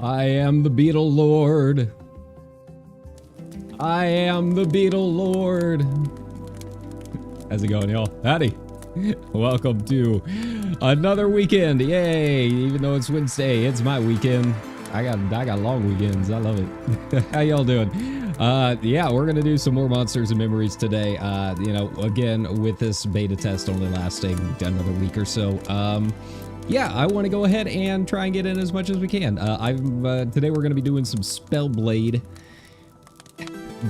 I am the Beetle Lord. I am the Beetle Lord. How's it going, y'all? Howdy. Welcome to another weekend. Yay! Even though it's Wednesday, it's my weekend. I got long weekends. I love it. How y'all doing? Yeah, we're gonna do some more Monsters and Memories today. You know, again with this beta test only lasting another week or so. Yeah, I want to go ahead and try and get in as much as we can. Today we're gonna be doing some Spellblade.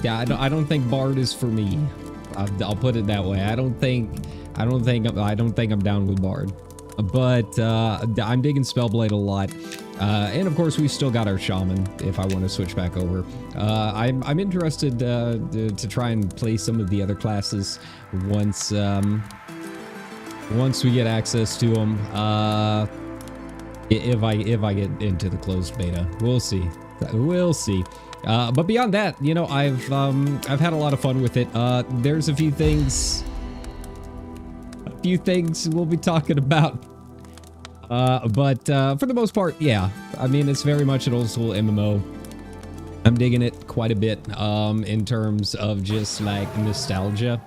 Yeah, I don't think Bard is for me. I'll put it that way. I don't think I'm down with Bard, but I'm digging Spellblade a lot. And of course, we still got our Shaman if I want to switch back over. I'm interested to try and play some of the other classes once we get access to them. If I get into the closed beta, we'll see. We'll see. But beyond that, you know, I've had a lot of fun with it. There's a few things we'll be talking about. But for the most part, yeah. I mean, it's very much an old school MMO. I'm digging it quite a bit in terms of just like nostalgia.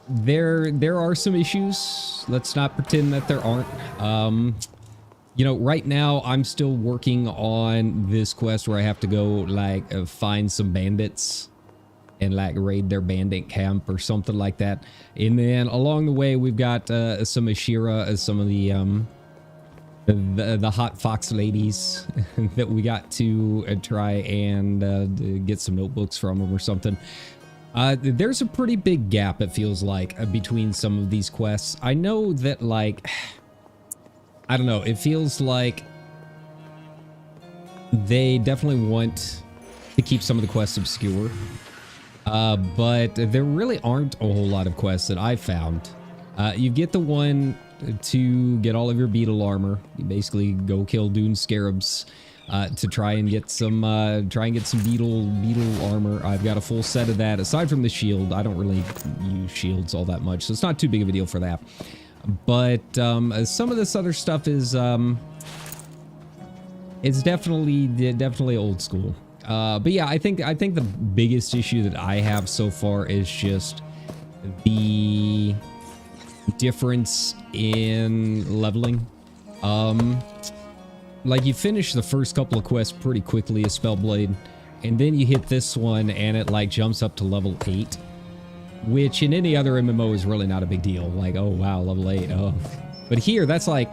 There are some issues. Let's not pretend that there aren't. You know, right now I'm still working on this quest where I have to go like find some bandits and like raid their bandit camp or something like that. And then along the way we've got some Ashira as some of the hot fox ladies that we got to try and get some notebooks from them or something. There's a pretty big gap, it feels like, between some of these quests. I know that, like, I don't know, it feels like they definitely want to keep some of the quests obscure. But there really aren't a whole lot of quests that I've found. You get the one to get all of your beetle armor. You basically go kill dune scarabs to try and get some beetle armor. I've got a full set of that. Aside from the shield, I don't really use shields all that much, so it's not too big of a deal for that. But some of this other stuff is it's definitely old school. But yeah, I think the biggest issue that I have so far is just the difference in leveling. Like, you finish the first couple of quests pretty quickly as Spellblade, and then you hit this one and it like jumps up to level 8, which in any other MMO is really not a big deal. Like, oh wow, level 8. Oh, but here that's like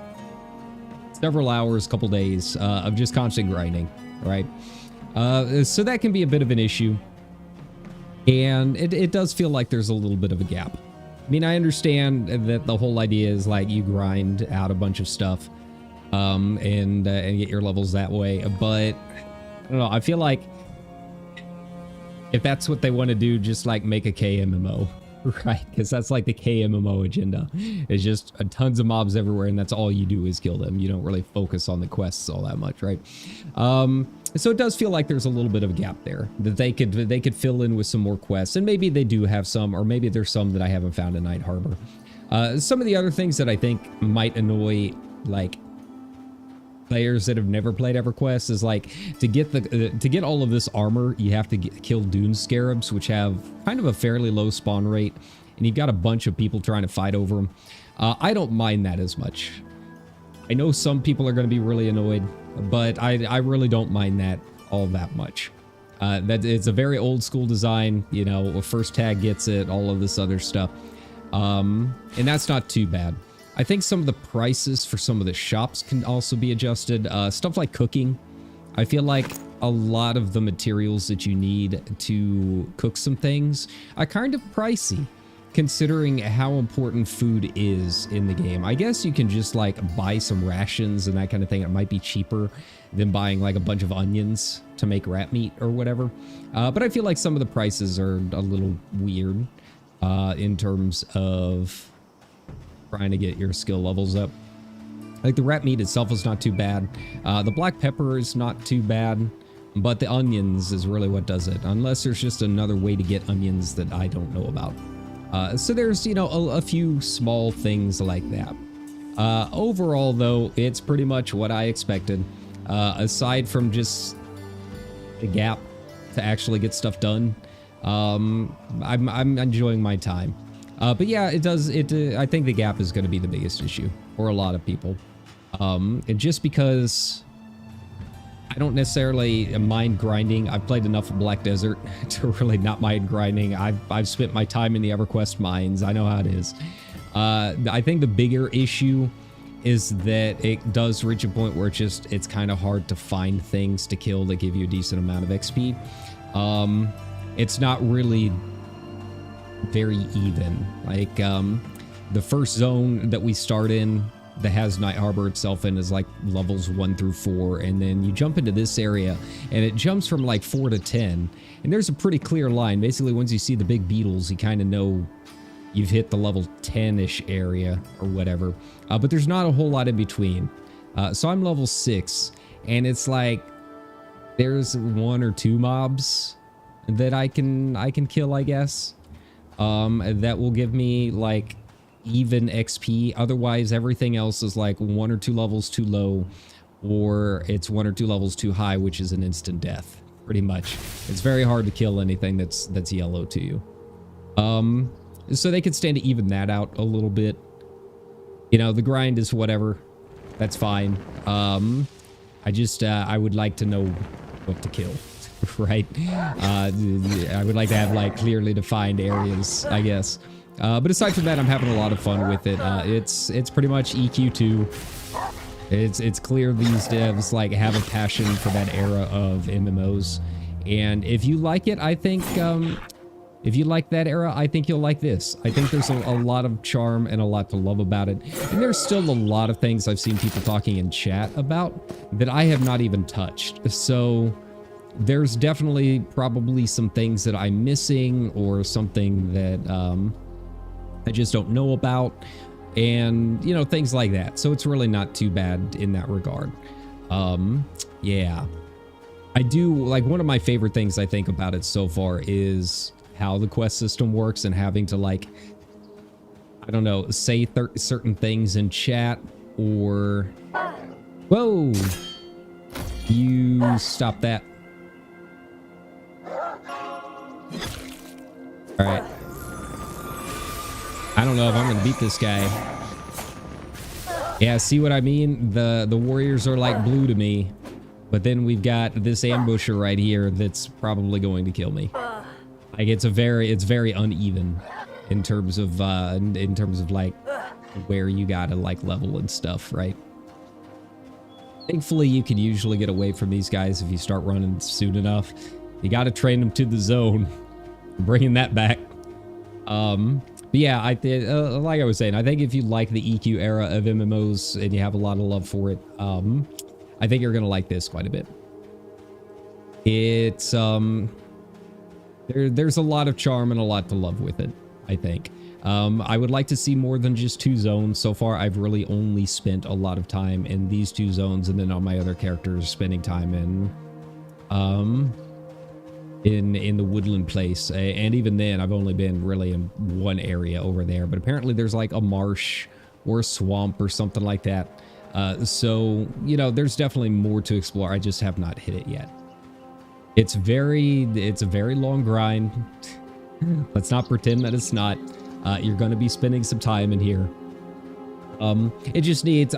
several hours, couple days of just constant grinding, right? So that can be a bit of an issue, and it does feel like there's a little bit of a gap. I mean, I understand that the whole idea is like you grind out a bunch of stuff and get your levels that way, but I don't know, I feel like if that's what they want to do, just like make a KMMO, right? Because that's like the KMMO agenda. It's just tons of mobs everywhere, and that's all you do is kill them. You don't really focus on the quests all that much, right? So it does feel like there's a little bit of a gap there that they could fill in with some more quests, and maybe they do have some, or maybe there's some that I haven't found in Night Harbor. Some of the other things that I think might annoy like players that have never played EverQuest is like to get all of this armor, you have to kill dune scarabs, which have kind of a fairly low spawn rate, and you've got a bunch of people trying to fight over them. I don't mind that as much. I know some people are going to be really annoyed, but I really don't mind that all that much. That it's a very old school design, you know, first tag gets it, all of this other stuff. And that's not too bad. I think some of the prices for some of the shops can also be adjusted. Stuff like cooking. I feel like a lot of the materials that you need to cook some things are kind of pricey, considering how important food is in the game. I guess you can just like buy some rations and that kind of thing. It might be cheaper than buying like a bunch of onions to make rat meat or whatever. But I feel like some of the prices are a little weird in terms of trying to get your skill levels up. Like the rat meat itself is not too bad. The black pepper is not too bad, but the onions is really what does it. Unless there's just another way to get onions that I don't know about. So there's, you know, a few small things like that. Overall, though, it's pretty much what I expected. aside from just the gap to actually get stuff done, I'm enjoying my time. But yeah, it does. I think the gap is going to be the biggest issue for a lot of people. And just because I don't necessarily mind grinding. I've played enough of Black Desert to really not mind grinding. I've spent my time in the EverQuest mines. I know how it is. I think the bigger issue is that it does reach a point where it's kind of hard to find things to kill that give you a decent amount of XP. It's not really very even. Like, the first zone that we start in that has Night Harbor itself in is like levels 1 through 4, and then you jump into this area and it jumps from like 4 to 10, and there's a pretty clear line. Basically, once you see the big beetles, you kind of know you've hit the level 10-ish area or whatever, but there's not a whole lot in between. So I'm level 6, and it's like there's 1 or 2 mobs that I can kill, I guess, that will give me like even XP. Otherwise, everything else is like 1 or 2 levels too low, or it's 1 or 2 levels too high, which is an instant death, pretty much. It's very hard to kill anything that's yellow to you. So they could stand to even that out a little bit. You know, the grind is whatever. That's fine. I would like to know what to kill, right? I would like to have like clearly defined areas, I guess. But aside from that, I'm having a lot of fun with it. It's pretty much EQ2. It's clear these devs like have a passion for that era of MMOs, and if you like it, I think if you like that era, I think you'll like this. I think there's a lot of charm and a lot to love about it, and there's still a lot of things I've seen people talking in chat about that I have not even touched. So there's definitely probably some things that I'm missing, or something that I just don't know about, and you know, things like that. So it's really not too bad in that regard. Yeah, I do like, one of my favorite things I think about it so far is how the quest system works, and having to like, I don't know, say certain things in chat, or whoa, you stop that. All right, I don't know if I'm gonna beat this guy. Yeah, see what I mean? The warriors are like blue to me, but then we've got this ambusher right here that's probably going to kill me. Like, it's very uneven in terms of like where you gotta like level and stuff, right? Thankfully, you can usually get away from these guys if you start running soon enough. You gotta train them to the zone. I'm bringing that back. But yeah, like I was saying, I think if you like the EQ era of MMOs and you have a lot of love for it, I think you're gonna like this quite a bit. It's there's a lot of charm and a lot to love with it, I think. I would like to see more than just 2 zones. So far, I've really only spent a lot of time in these 2 zones, and then all my other characters spending time in the woodland place. And even then, I've only been really in one area over there, but apparently there's like a marsh or a swamp or something like that. So, you know, there's definitely more to explore. I just have not hit it yet. It's a very long grind. Let's not pretend that it's not. You're going to be spending some time in here. I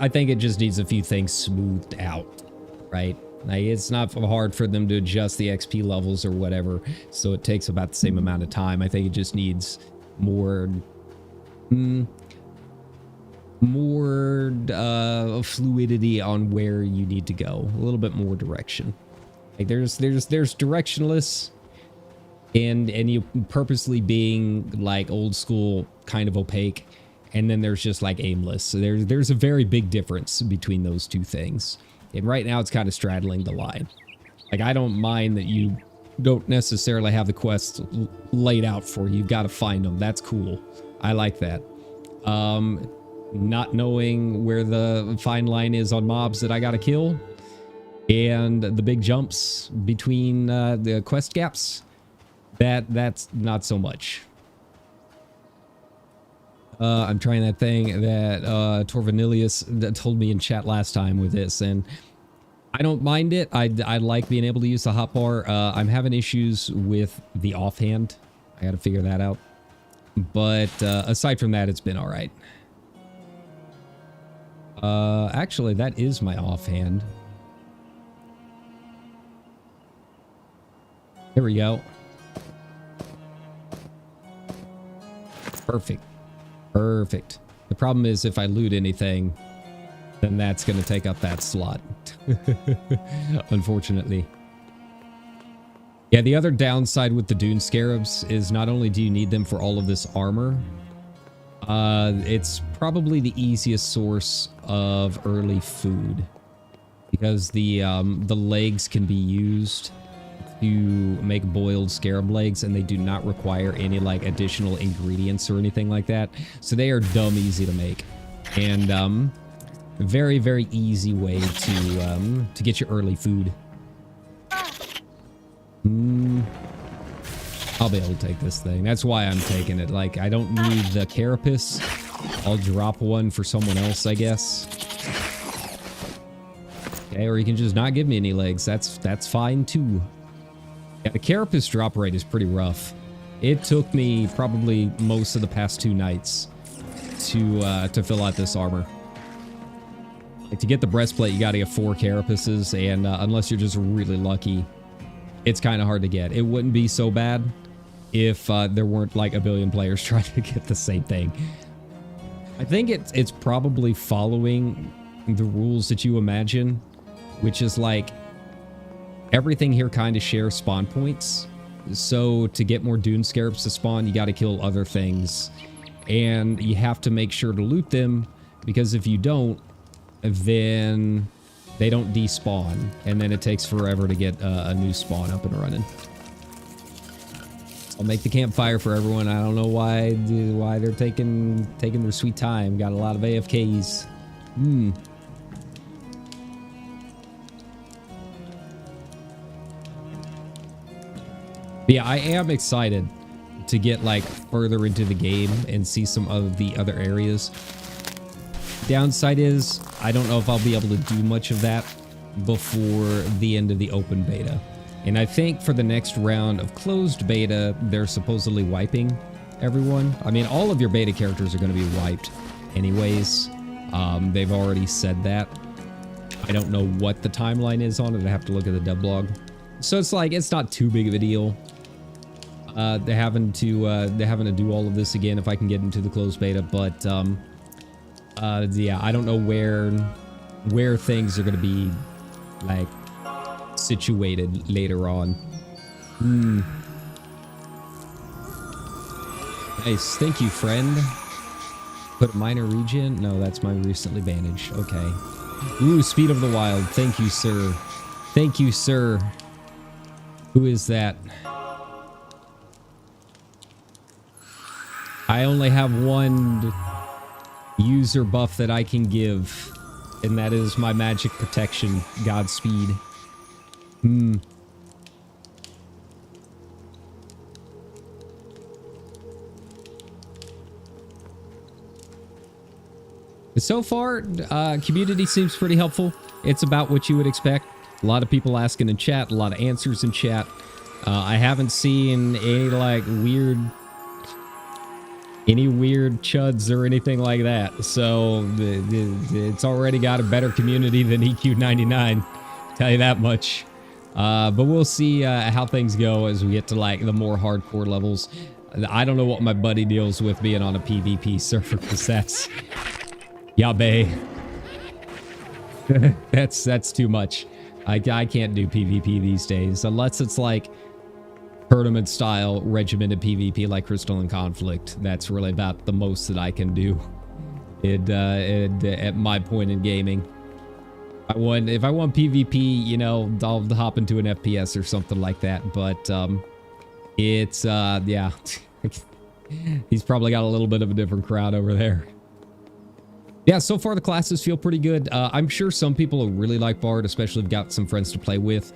think it just needs a few things smoothed out, right? Like, it's not hard for them to adjust the XP levels or whatever, so it takes about the same amount of time. I think it just needs more fluidity on where you need to go, a little bit more direction. Like, there's directionless and you purposely being like old school, kind of opaque, and then there's just like aimless. So there's a very big difference between those two things. And right now it's kind of straddling the line. Like, I don't mind that you don't necessarily have the quests laid out for you. You've got to find them. That's cool. I like that. Not knowing where the fine line is on mobs that I got to kill, and the big jumps between the quest gaps, that's not so much. I'm trying that thing that Torvanilius that told me in chat last time with this, and I don't mind it. I like being able to use the hotbar. I'm having issues with the offhand. I got to figure that out. But aside from that, it's been all right. Actually, that is my offhand. There we go. Perfect. Perfect. The problem is if I loot anything, then that's going to take up that slot. Unfortunately. Yeah, the other downside with the Dune Scarabs is not only do you need them for all of this armor, it's probably the easiest source of early food because the legs can be used to make boiled scarab legs, and they do not require any like additional ingredients or anything like that. So they are dumb easy to make, and very, very easy way to get your early food. I'll be able to take this thing. That's why I'm taking it. Like, I don't need the carapace. I'll drop one for someone else, I guess. Okay, or you can just not give me any legs. That's fine too. Yeah, the carapace drop rate is pretty rough. It took me probably most of the past 2 nights to fill out this armor. Like, to get the breastplate, you got to get 4 carapaces, and unless you're just really lucky, it's kind of hard to get. It wouldn't be so bad if there weren't like a billion players trying to get the same thing. I think it's probably following the rules that you imagine, which is like everything here kind of shares spawn points. So to get more Dune Scarabs to spawn, you got to kill other things, and you have to make sure to loot them, because if you don't, then they don't despawn, and then it takes forever to get a new spawn up and running. I'll make the campfire for everyone. I don't know why they're taking their sweet time. Got a lot of AFKs. But yeah, I am excited to get like further into the game and see some of the other areas. Downside is I don't know if I'll be able to do much of that before the end of the open beta. And I think for the next round of closed beta, they're supposedly wiping everyone. I mean, all of your beta characters are going to be wiped anyways. They've already said that. I don't know what the timeline is on it. I have to look at the dev blog. So it's like, it's not too big of a deal. They're having to do all of this again if I can get into the closed beta, but yeah, I don't know where things are going to be like situated later on. Nice, thank you, friend. Put a minor regen. No, that's my recently bandaged. Okay. Ooh, Speed of the Wild. Thank you, sir. Thank you, sir. Who is that? I only have one user buff that I can give, and that is my magic protection. Godspeed. So far, community seems pretty helpful. It's about what you would expect. A lot of people asking in chat, a lot of answers in chat. I haven't seen any like weird chuds or anything like that. So it's already got a better community than EQ99. Tell you that much. But we'll see how things go as we get to like the more hardcore levels. I don't know what my buddy deals with being on a PvP server, because that's yabe. that's too much. I can't do PvP these days unless it's like tournament style regimented PvP like Crystalline Conflict. That's really about the most that I can do at my point in gaming. If I want PvP, you know, I'll hop into an FPS or something like that. But it's yeah, he's probably got a little bit of a different crowd over there. Yeah, so far the classes feel pretty good. I'm sure some people really like Bard, especially if you've got some friends to play with.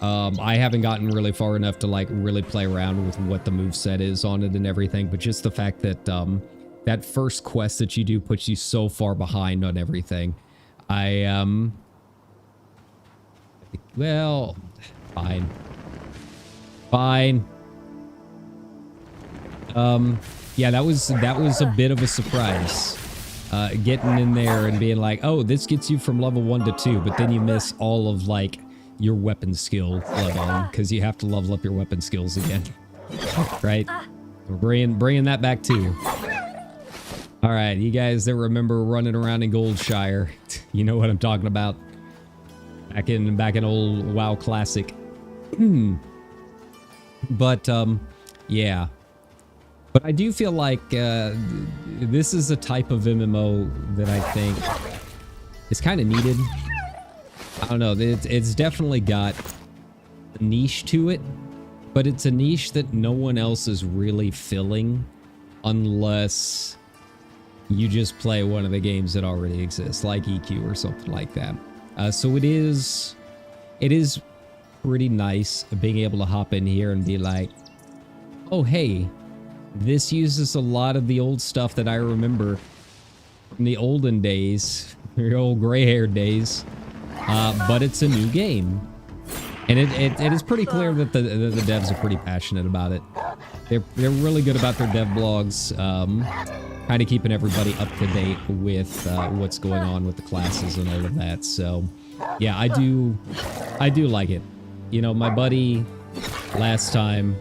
I haven't gotten really far enough to like really play around with what the moveset is on it and everything, but just the fact that that first quest that you do puts you so far behind on everything. Well, fine. Fine. Yeah, that was a bit of a surprise. Getting in there and being like, oh, this gets you from level 1 to 2, but then you miss all of, like, your weapon skill leveling, because you have to level up your weapon skills again. Right? Bringing that back too. All right, you guys that remember running around in Goldshire, you know what I'm talking about. Back in old WoW Classic. But yeah. But I do feel like this is a type of MMO that I think is kind of needed. I don't know. It's definitely got a niche to it, but it's a niche that no one else is really filling unless you just play one of the games that already exists, like EQ or something like that. So it is pretty nice being able to hop in here and be like, oh, hey, this uses a lot of the old stuff that I remember from the olden days, your old gray-haired days, but it's a new game. And it is pretty clear that the devs are pretty passionate about it. They're really good about their dev blogs, kind of keeping everybody up to date with what's going on with the classes and all of that. So, yeah, I do like it. You know, my buddy last time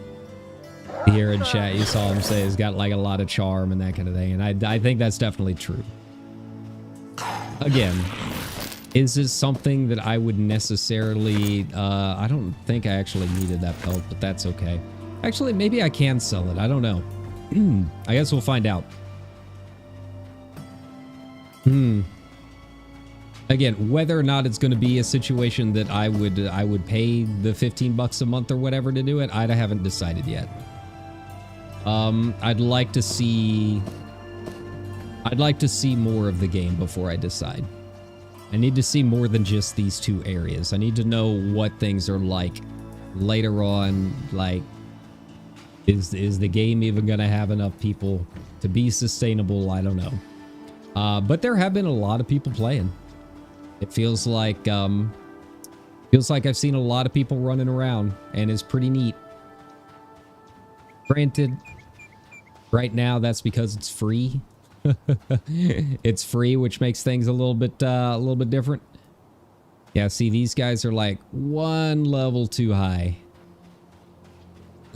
here in chat, you saw him say he's got like a lot of charm and that kind of thing, and I think that's definitely true. Again, is this something that I would necessarily... I don't think I actually needed that belt, but that's okay. Actually, maybe I can sell it. I don't know. I guess we'll find out. Again, whether or not it's going to be a situation that I would pay the $15 a month or whatever to do it, I haven't decided yet. I'd like to see more of the game before I decide. I need to see more than just these two areas. I need to know what things are like later on. Like, is the game even going to have enough people to be sustainable? I don't know. But there have been a lot of people playing. It feels like I've seen a lot of people running around, and it's pretty neat. Granted, right now that's because it's free. It's free, which makes things a little bit different. Yeah, see, these guys are like one level too high.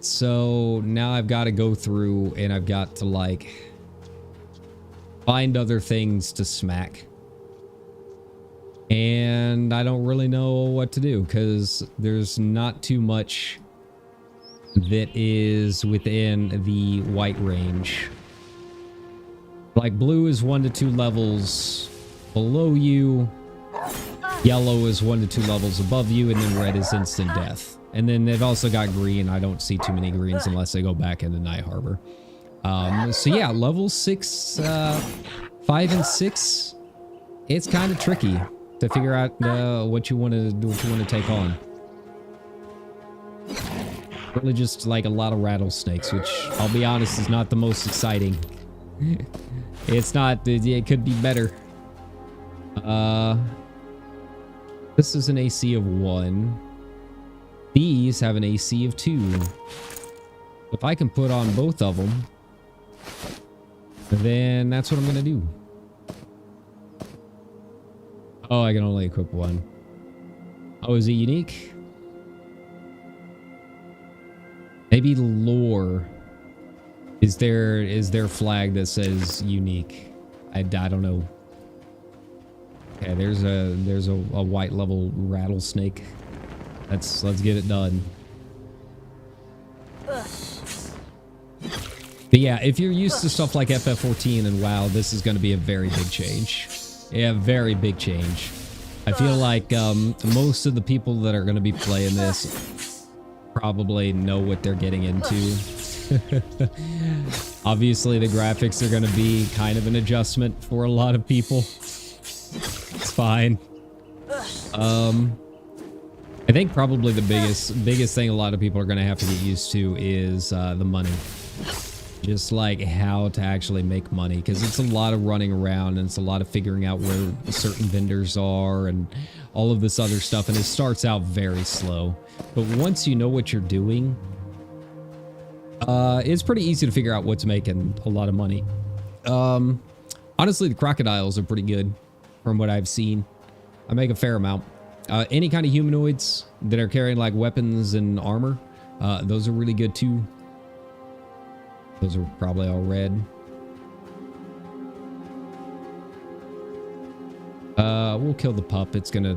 So now I've got to go through and I've got to like find other things to smack. And I don't really know what to do because there's not too much that is within the white range. Like blue is 1 to 2 levels below you. Yellow is 1 to 2 levels above you, and then red is instant death. And then they've also got green. I don't see too many greens unless they go back into Night Harbor. So yeah, level 6, 5 and 6. It's kind of tricky to figure out what you want to take on. Really, just like a lot of rattlesnakes, which I'll be honest is not the most exciting. It's not. It could be better. This is an AC of 1. These have an AC of 2. If I can put on both of them, then that's what I'm gonna do. Oh, I can only equip one. Oh, is it unique? Maybe lore. Is there a flag that says unique? I don't know. Okay, there's a white level rattlesnake. Let's get it done. But yeah, if you're used to stuff like FF14 and WoW, this is going to be a very big change. Yeah, very big change. I feel like most of the people that are going to be playing this probably know what they're getting into. Obviously, the graphics are going to be kind of an adjustment for a lot of people. It's fine. I think probably the biggest thing a lot of people are going to have to get used to is the money. Just like how to actually make money, because it's a lot of running around and it's a lot of figuring out where certain vendors are and all of this other stuff, and it starts out very slow. But once you know what you're doing, it's pretty easy to figure out what's making a lot of money. Honestly, the crocodiles are pretty good from what I've seen. I make a fair amount. Any kind of humanoids that are carrying like weapons and armor, those are really good too. Those are probably all red. We'll kill the pup. It's gonna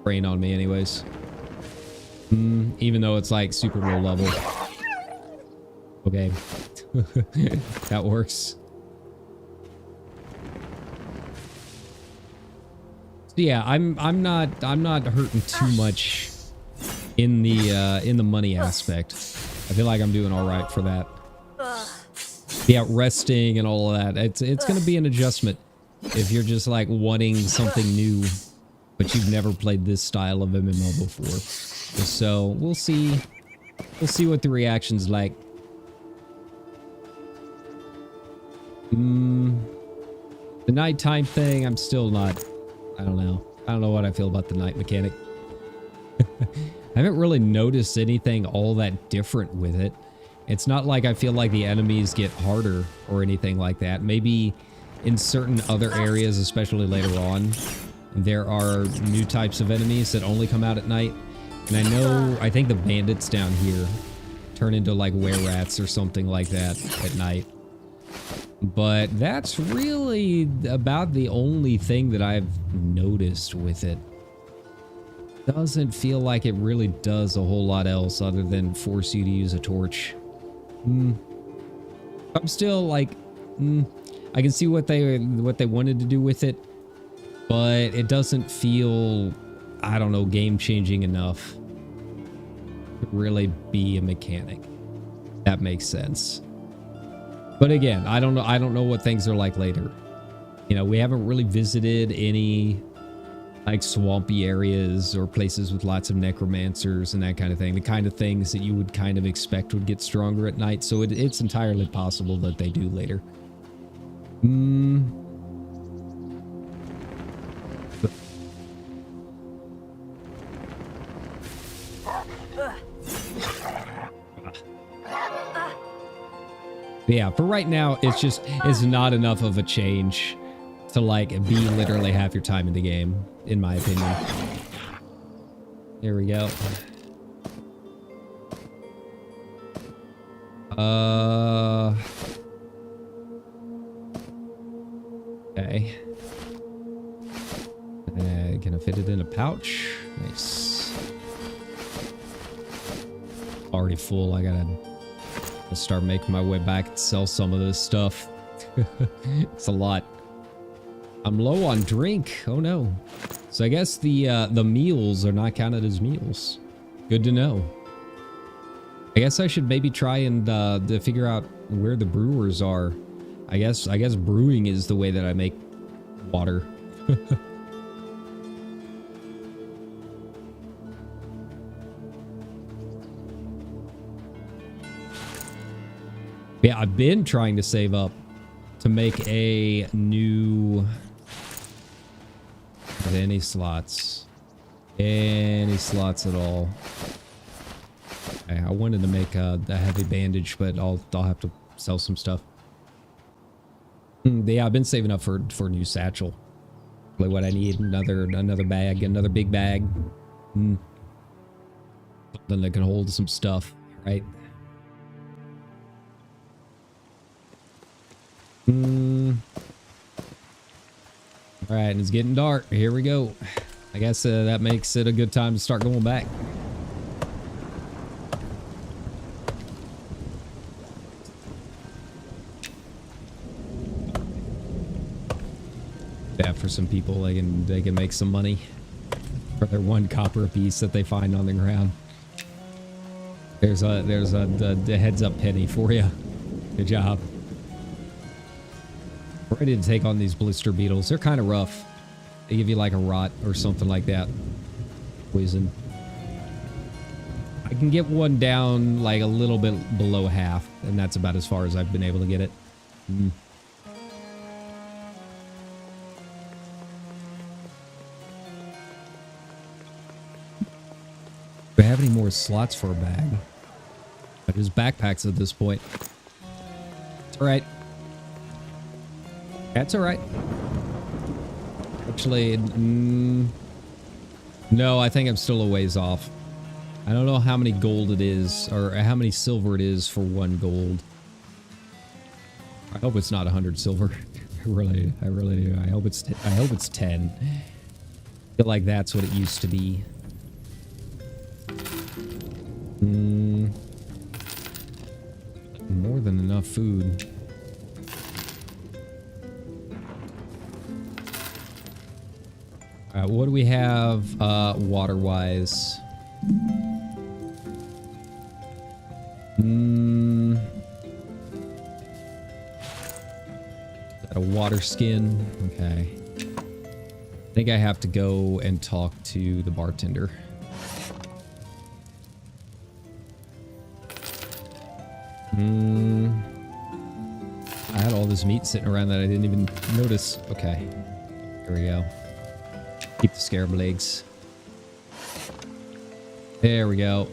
train on me anyways. Even though it's like super low level. Okay. That works. So yeah, I'm not hurting too much in the money aspect. I feel like I'm doing all right for that. Yeah, resting and all of that. It's gonna be an adjustment if you're just like wanting something new, but you've never played this style of MMO before. So we'll see. We'll see what the reaction's like. The nighttime thing, I'm still not. I don't know. I don't know what I feel about the night mechanic. I haven't really noticed anything all that different with it. It's not like I feel like the enemies get harder or anything like that. Maybe in certain other areas, especially later on, there are new types of enemies that only come out at night. And I think the bandits down here turn into like were-rats or something like that at night. But that's really about the only thing that I've noticed with it. Doesn't feel like it really does a whole lot else other than force you to use a torch. I'm still like, I can see what they wanted to do with it, but it doesn't feel, I don't know, game-changing enough to really be a mechanic. That makes sense. But again, I don't know what things are like later. You know, we haven't really visited any like swampy areas or places with lots of necromancers and that kind of thing. The kind of things that you would kind of expect would get stronger at night. So it's entirely possible that they do later. Yeah, for right now, it's not enough of a change to like be literally half your time in the game, in my opinion. Here we go. Okay. Can I fit it in a pouch? Nice. Already full. I gotta start making my way back and sell some of this stuff. It's a lot. I'm low on drink. Oh no. So I guess the meals are not counted as meals. Good to know. I guess I should maybe try and to figure out where the brewers are. I guess brewing is the way that I make water. Yeah, I've been trying to save up to make a new... Any slots. Any slots at all. Okay, I wanted to make a heavy bandage, but I'll have to sell some stuff. Yeah, I've been saving up for a new satchel. Like what I need, another bag, another big bag. Something that can hold some stuff, right? All right, and it's getting dark. Here we go. I guess that makes it a good time to start going back. Yeah, for some people, they can make some money for their 1 copper a piece that they find on the ground. There's a heads up penny for you. Good job. We're ready to take on these blister beetles. They're kind of rough. They give you like a rot or something like that. Poison. I can get one down like a little bit below half, and that's about as far as I've been able to get it. have any more slots for a bag. I just backpacks at this point. It's alright. That's alright. Actually, no, I think I'm still a ways off. I don't know how many gold it is, or how many silver it is for 1 gold. I hope it's not 100 silver. I really do. I hope it's 10. I feel like that's what it used to be. More than enough food. What do we have water-wise? Is that a water skin? Okay. I think I have to go and talk to the bartender. I had all this meat sitting around that I didn't even notice. Okay. Here we go. Keep the scarab legs. There we go.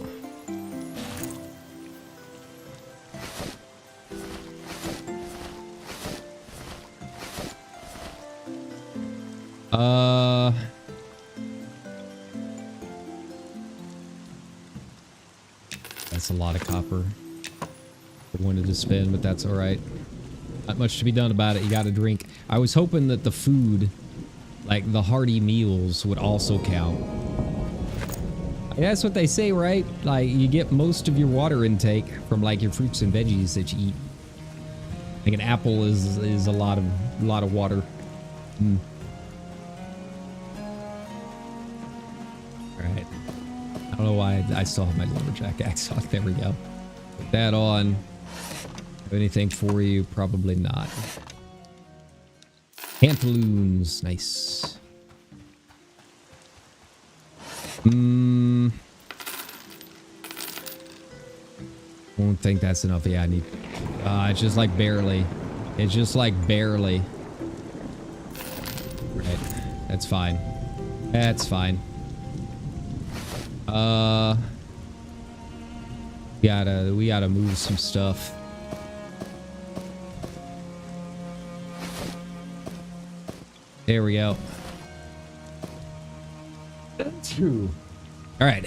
That's a lot of copper. I wanted to spend, but that's all right. Not much to be done about it. You got to drink. I was hoping that the food, like the hearty meals, would also count. That's what they say, right? Like, you get most of your water intake from like your fruits and veggies that you eat. Like an apple is a lot of water. All right. I don't know why I still have my lumberjack axe on. There we go. Put that on. Have anything for you? Probably not. Pantaloons, nice. Won't think that's enough. Yeah, I need. It's just like barely. It's just like barely. Right. That's fine. That's fine. We gotta move some stuff. There we go. All right.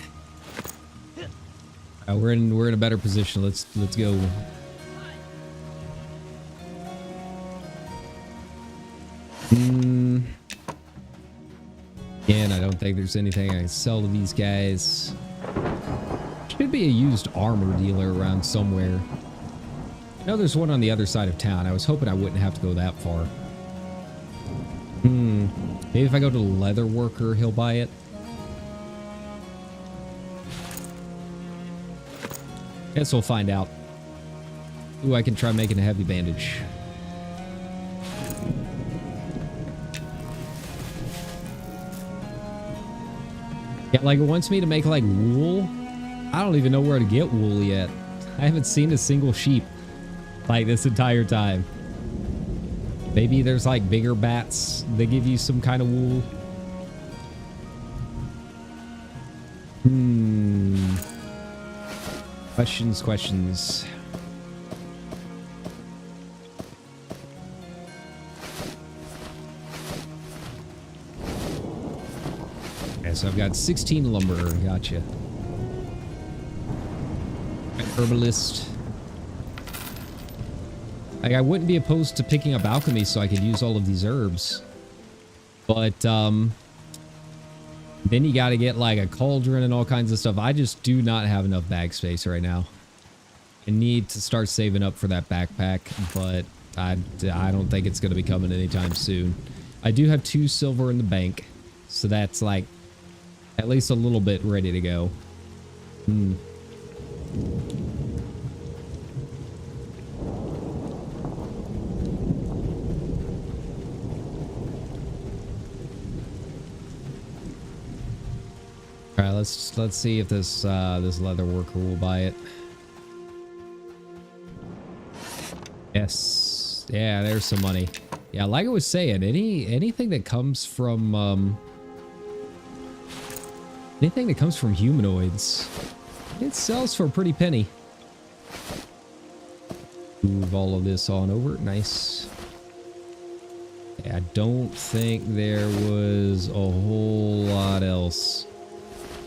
We're in a better position. Let's go. Again, I don't think there's anything I can sell to these guys. Should be a used armor dealer around somewhere. I know there's one on the other side of town. I was hoping I wouldn't have to go that far. Maybe if I go to the leather worker, he'll buy it. Guess we'll find out. Ooh, I can try making a heavy bandage. Yeah, like it wants me to make like wool. I don't even know where to get wool yet. I haven't seen a single sheep like this entire time. Maybe there's like bigger bats that give you some kind of wool. Questions. Okay, so I've got 16 lumber. Gotcha. Herbalist. Like, I wouldn't be opposed to picking up alchemy so I could use all of these herbs. But, then you gotta get, like, a cauldron and all kinds of stuff. I just do not have enough bag space right now. I need to start saving up for that backpack, but I don't think it's gonna be coming anytime soon. I do have 2 silver in the bank, so that's, like, at least a little bit ready to go. All right, let's see if this this leather worker will buy it. Yes, yeah, there's some money. Yeah, like I was saying, anything that comes from Anything that comes from humanoids, it sells for a pretty penny. Move all of this on over. Nice. Yeah, I don't think there was a whole lot else.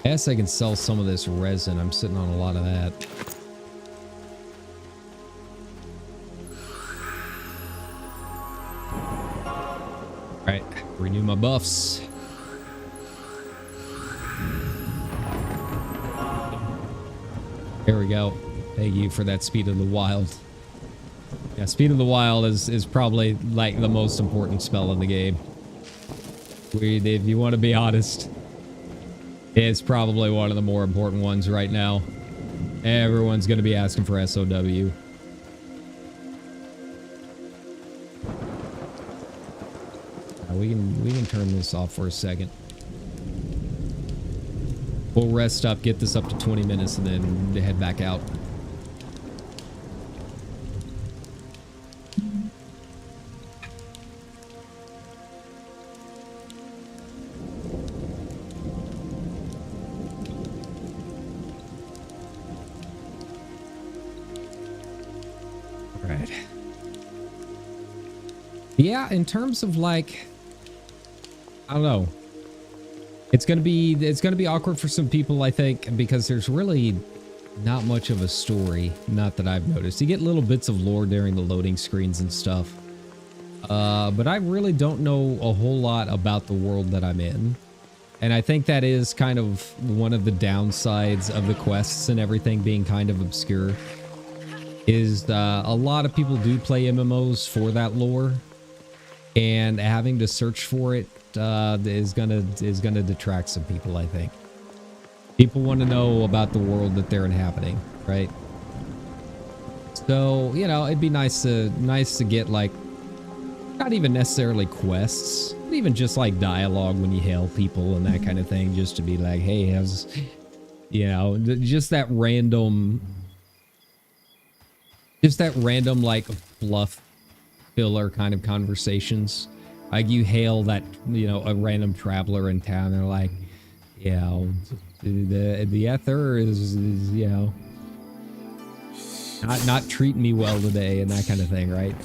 I guess I can sell some of this resin. I'm sitting on a lot of that. Alright, renew my buffs. There we go. Thank you for that Speed of the Wild. Yeah, Speed of the Wild is probably like the most important spell in the game. If you want to be honest, it's probably one of the more important ones right now. Everyone's going to be asking for SOW. We can turn this off for a second. We'll rest up, get this up to 20 minutes, and then head back out. All right. Yeah, in terms of like, I don't know. It's gonna be awkward for some people, I think, because there's really not much of a story. Not that I've noticed. You get little bits of lore during the loading screens and stuff. But I really don't know a whole lot about the world that I'm in. And I think that is kind of one of the downsides of the quests and everything being kind of obscure. Is a lot of people do play MMOs for that lore, and having to search for it is gonna detract some people. I think people want to know about the world that they're inhabiting, right? So, you know, it'd be nice to get like, not even necessarily quests, but even just like dialogue when you hail people and that kind of thing, just to be like, hey, how's, you know, just that random like fluff filler kind of conversations. Like you hail that, you know, a random traveler in town, they're like, you know, the ether is, you know, not treating me well today, and that kind of thing, right?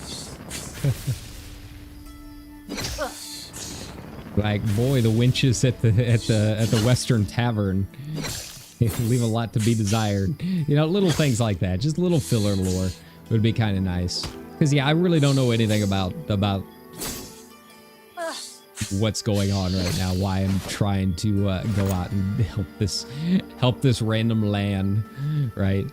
Like, boy, the winches at the Western Tavern leave a lot to be desired. You know, little things like that, just little filler lore would be kind of nice. Because yeah, I really don't know anything about what's going on right now, why I'm trying to go out and help this random land, right?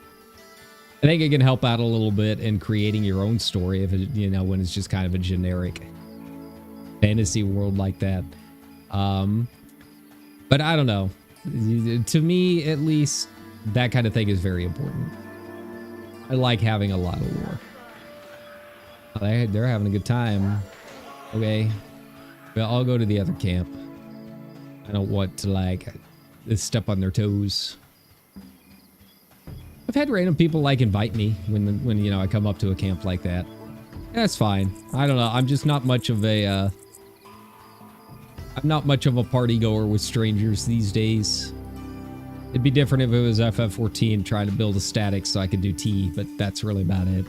I think it can help out a little bit in creating your own story if it, you know, when it's just kind of a generic fantasy world like that. But I don't know. To me, at least, that kind of thing is very important. I like having a lot of lore. They're having a good time. Okay. Well, I'll go to the other camp. I don't want to, like, step on their toes. I've had random people, like, invite me when you know, I come up to a camp like that. That's fine. I don't know. I'm just not much of a, I'm not much of a party goer with strangers these days. It'd be different if it was FF14 trying to build a static so I could do tea, but that's really about it.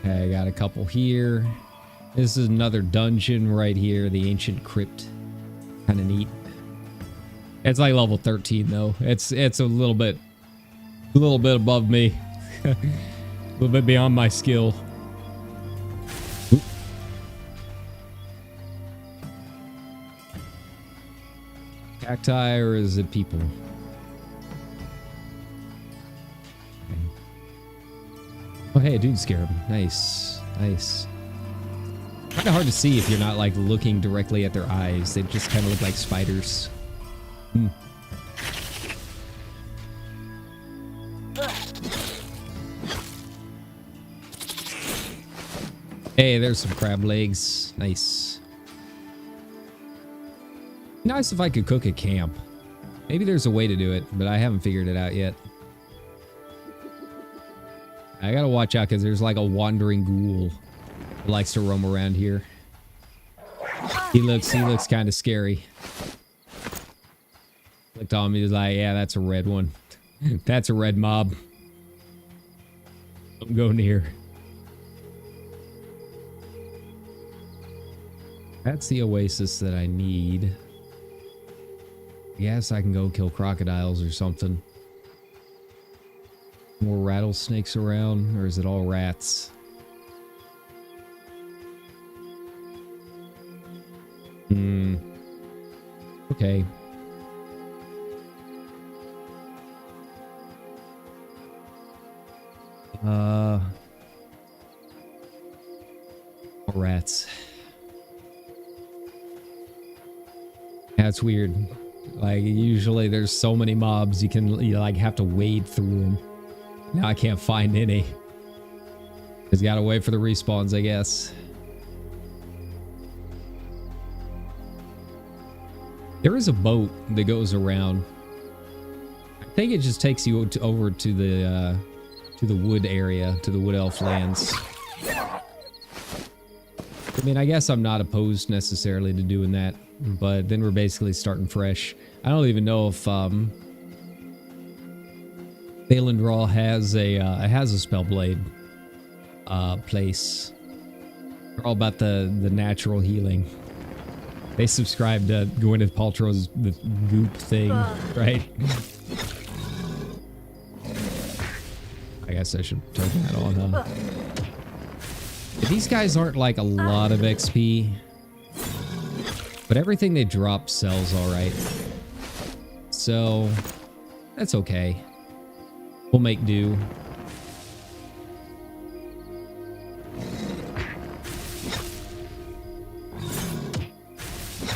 Okay, I got a couple here. This is another dungeon right here, the Ancient Crypt. Kind of neat. It's like level 13 though. It's a little bit above me. A little bit beyond my skill. Oop. Cacti, or is it people? Oh, hey, a dude scarab. Nice. Nice. Kind of hard to see if you're not, like, looking directly at their eyes. They just kind of look like spiders. Hmm. Hey, there's some crab legs. Nice. Nice if I could cook a camp. Maybe there's a way to do it, but I haven't figured it out yet. I gotta watch out because there's like a wandering ghoul that likes to roam around here. He looks kind of scary. Looked on me, he was like, yeah, that's a red one. That's a red mob. Don't go near. That's the oasis that I need. Yes, I can go kill crocodiles or something. More rattlesnakes around, or is it all rats? Okay. More rats. That's weird. Like, usually there's so many mobs you like have to wade through them. Now I can't find any. Just gotta wait for the respawns, I guess. There is a boat that goes around. I think it just takes you over to the wood area, to the wood elf lands. I mean, I guess I'm not opposed necessarily to doing that, but then we're basically starting fresh. I don't even know if Valendraw has a Spellblade place. They're all about the natural healing. They subscribe to Gwyneth Paltrow's the goop thing, right? I guess I should turn that on, huh? These guys aren't like a lot of XP, but everything they drop sells all right. So that's okay. We'll make do.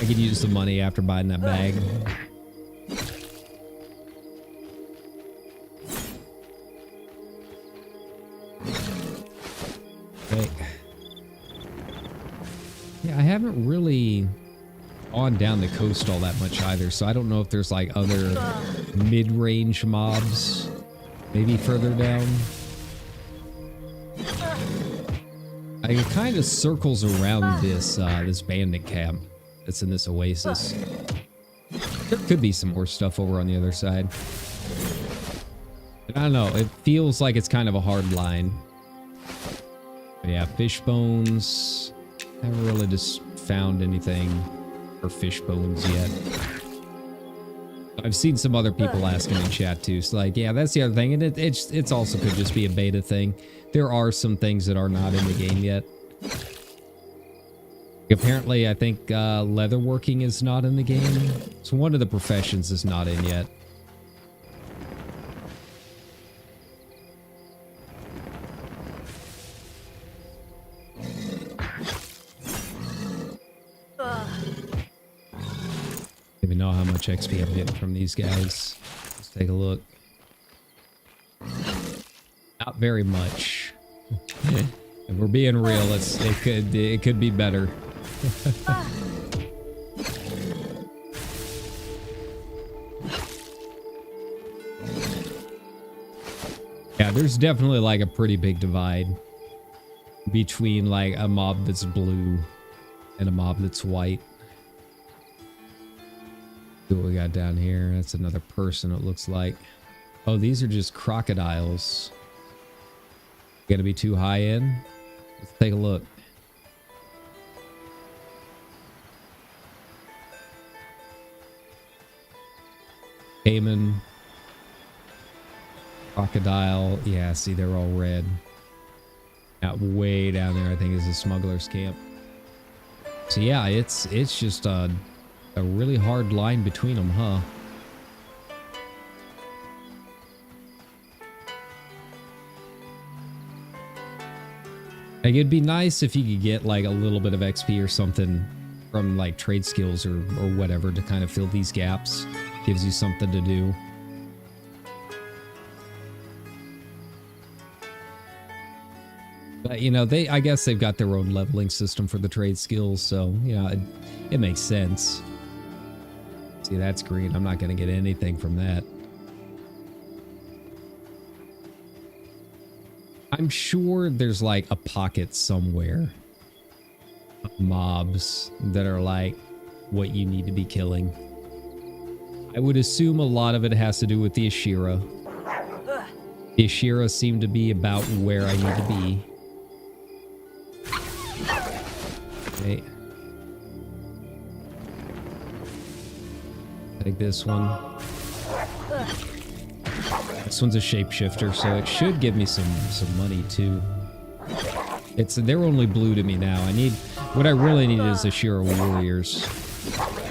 I could use the money after buying that bag. Okay. Yeah, I haven't really gone down the coast all that much either, so I don't know if there's like other mid-range mobs maybe further down. It kind of circles around this this bandit camp that's in this oasis. There could be some more stuff over on the other side. But I don't know, it feels like it's kind of a hard line. But yeah, fish bones. Haven't really just found anything for fish bones yet. I've seen some other people asking in chat too. So like, yeah, that's the other thing. And it's also could just be a beta thing. There are some things that are not in the game yet. Apparently, I think leatherworking is not in the game. So one of the professions is not in yet. Don't even know how much XP I'm getting from these guys. Let's take a look. Not very much. If we're being real, it could be better. Yeah, there's definitely like a pretty big divide between like a mob that's blue and a mob that's white. See what we got down here. That's another person, it looks like. Oh, these are just crocodiles. Gonna be too high end? Let's take a look. Cayman. Crocodile. Yeah, see, they're all red. Out way down there, I think, is a smuggler's camp. So yeah, it's just a really hard line between them, huh? Like, it'd be nice if you could get like a little bit of XP or something from like trade skills or whatever to kind of fill these gaps. Gives you something to do. But, you know, I guess they've got their own leveling system for the trade skills, so, you know, it makes sense. See, that's green. I'm not going to get anything from that. I'm sure there's like a pocket somewhere mobs that are like what you need to be killing. I would assume a lot of it has to do with the Ashira. The Ashira seem to be about where I need to be. Okay. Take this one. This one's a shapeshifter, so it should give me some money too. They're only blue to me now. What I really need is Ashira warriors.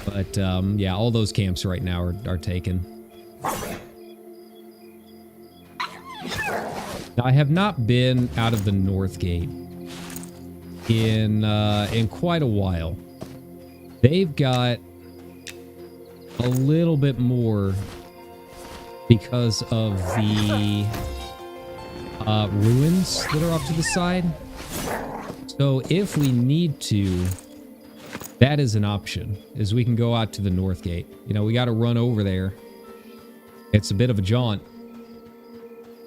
But yeah, all those camps right now are taken. Now, I have not been out of the North Gate in quite a while. They've got a little bit more because of the ruins that are off to the side. So if we need to, that is an option, is we can go out to the North Gate. You know, we got to run over there. It's a bit of a jaunt,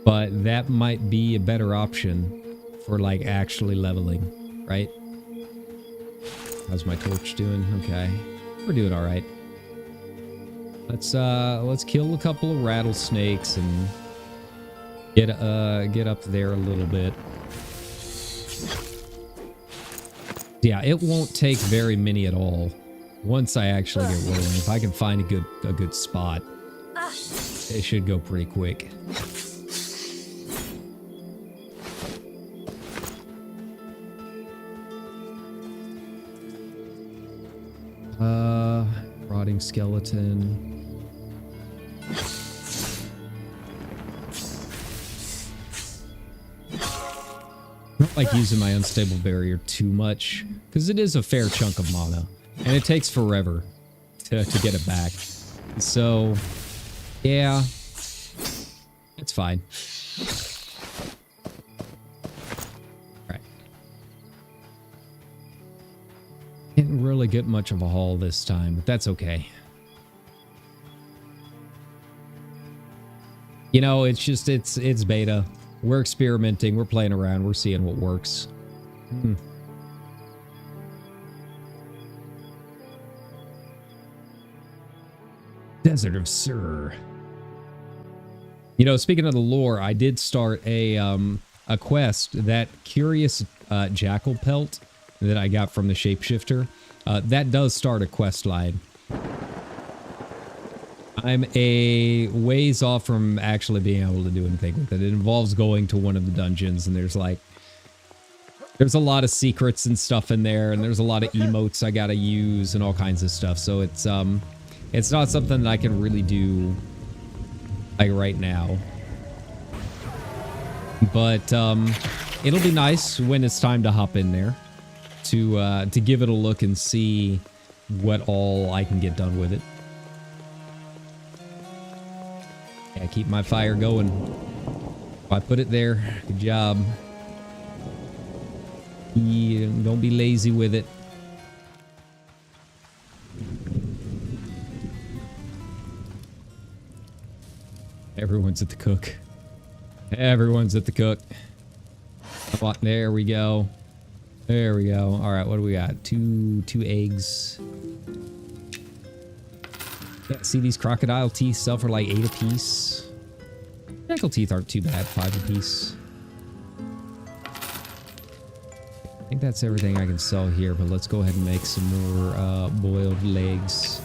but that might be a better option for like actually leveling, right? How's my torch doing? Okay, we're doing all right. Let's kill a couple of rattlesnakes and get up there a little bit. Yeah, it won't take very many at all once I actually get rolling. If I can find a good spot, it should go pretty quick. Rotting skeleton. I don't like using my unstable barrier too much because it is a fair chunk of mana and it takes forever to get it back. So yeah, it's fine. All right. Didn't really get much of a haul this time, but that's okay. You know, it's beta. We're experimenting, we're playing around, we're seeing what works. Desert of Sur. You know, speaking of the lore, I did start a quest, that curious jackal pelt that I got from the shapeshifter. That does start a quest line. I'm a ways off from actually being able to do anything with it. It involves going to one of the dungeons, and there's a lot of secrets and stuff in there, and there's a lot of emotes I gotta use and all kinds of stuff. So it's not something that I can really do like right now. But it'll be nice when it's time to hop in there to give it a look and see what all I can get done with it. Yeah, keep my fire going. If I put it there, good job. Yeah, don't be lazy with it. Everyone's at the cook. Everyone's at the cook. There we go. There we go. All right, what do we got? Two eggs. Yeah, see, these crocodile teeth sell for like 8 apiece. Jackal teeth aren't too bad, 5 apiece. I think that's everything I can sell here, but let's go ahead and make some more boiled legs.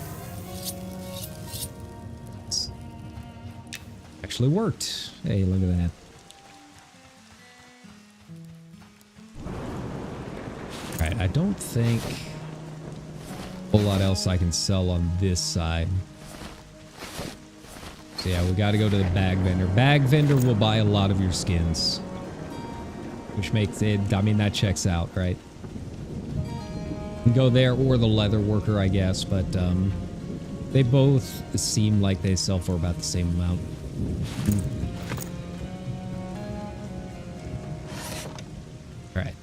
It's actually worked. Hey, look at that. Alright, I don't think a whole lot else I can sell on this side. So yeah, we got to go to the bag vendor. Bag vendor will buy a lot of your skins, which makes it, I mean, that checks out, right? You can go there or the leather worker, I guess, but they both seem like they sell for about the same amount. All right.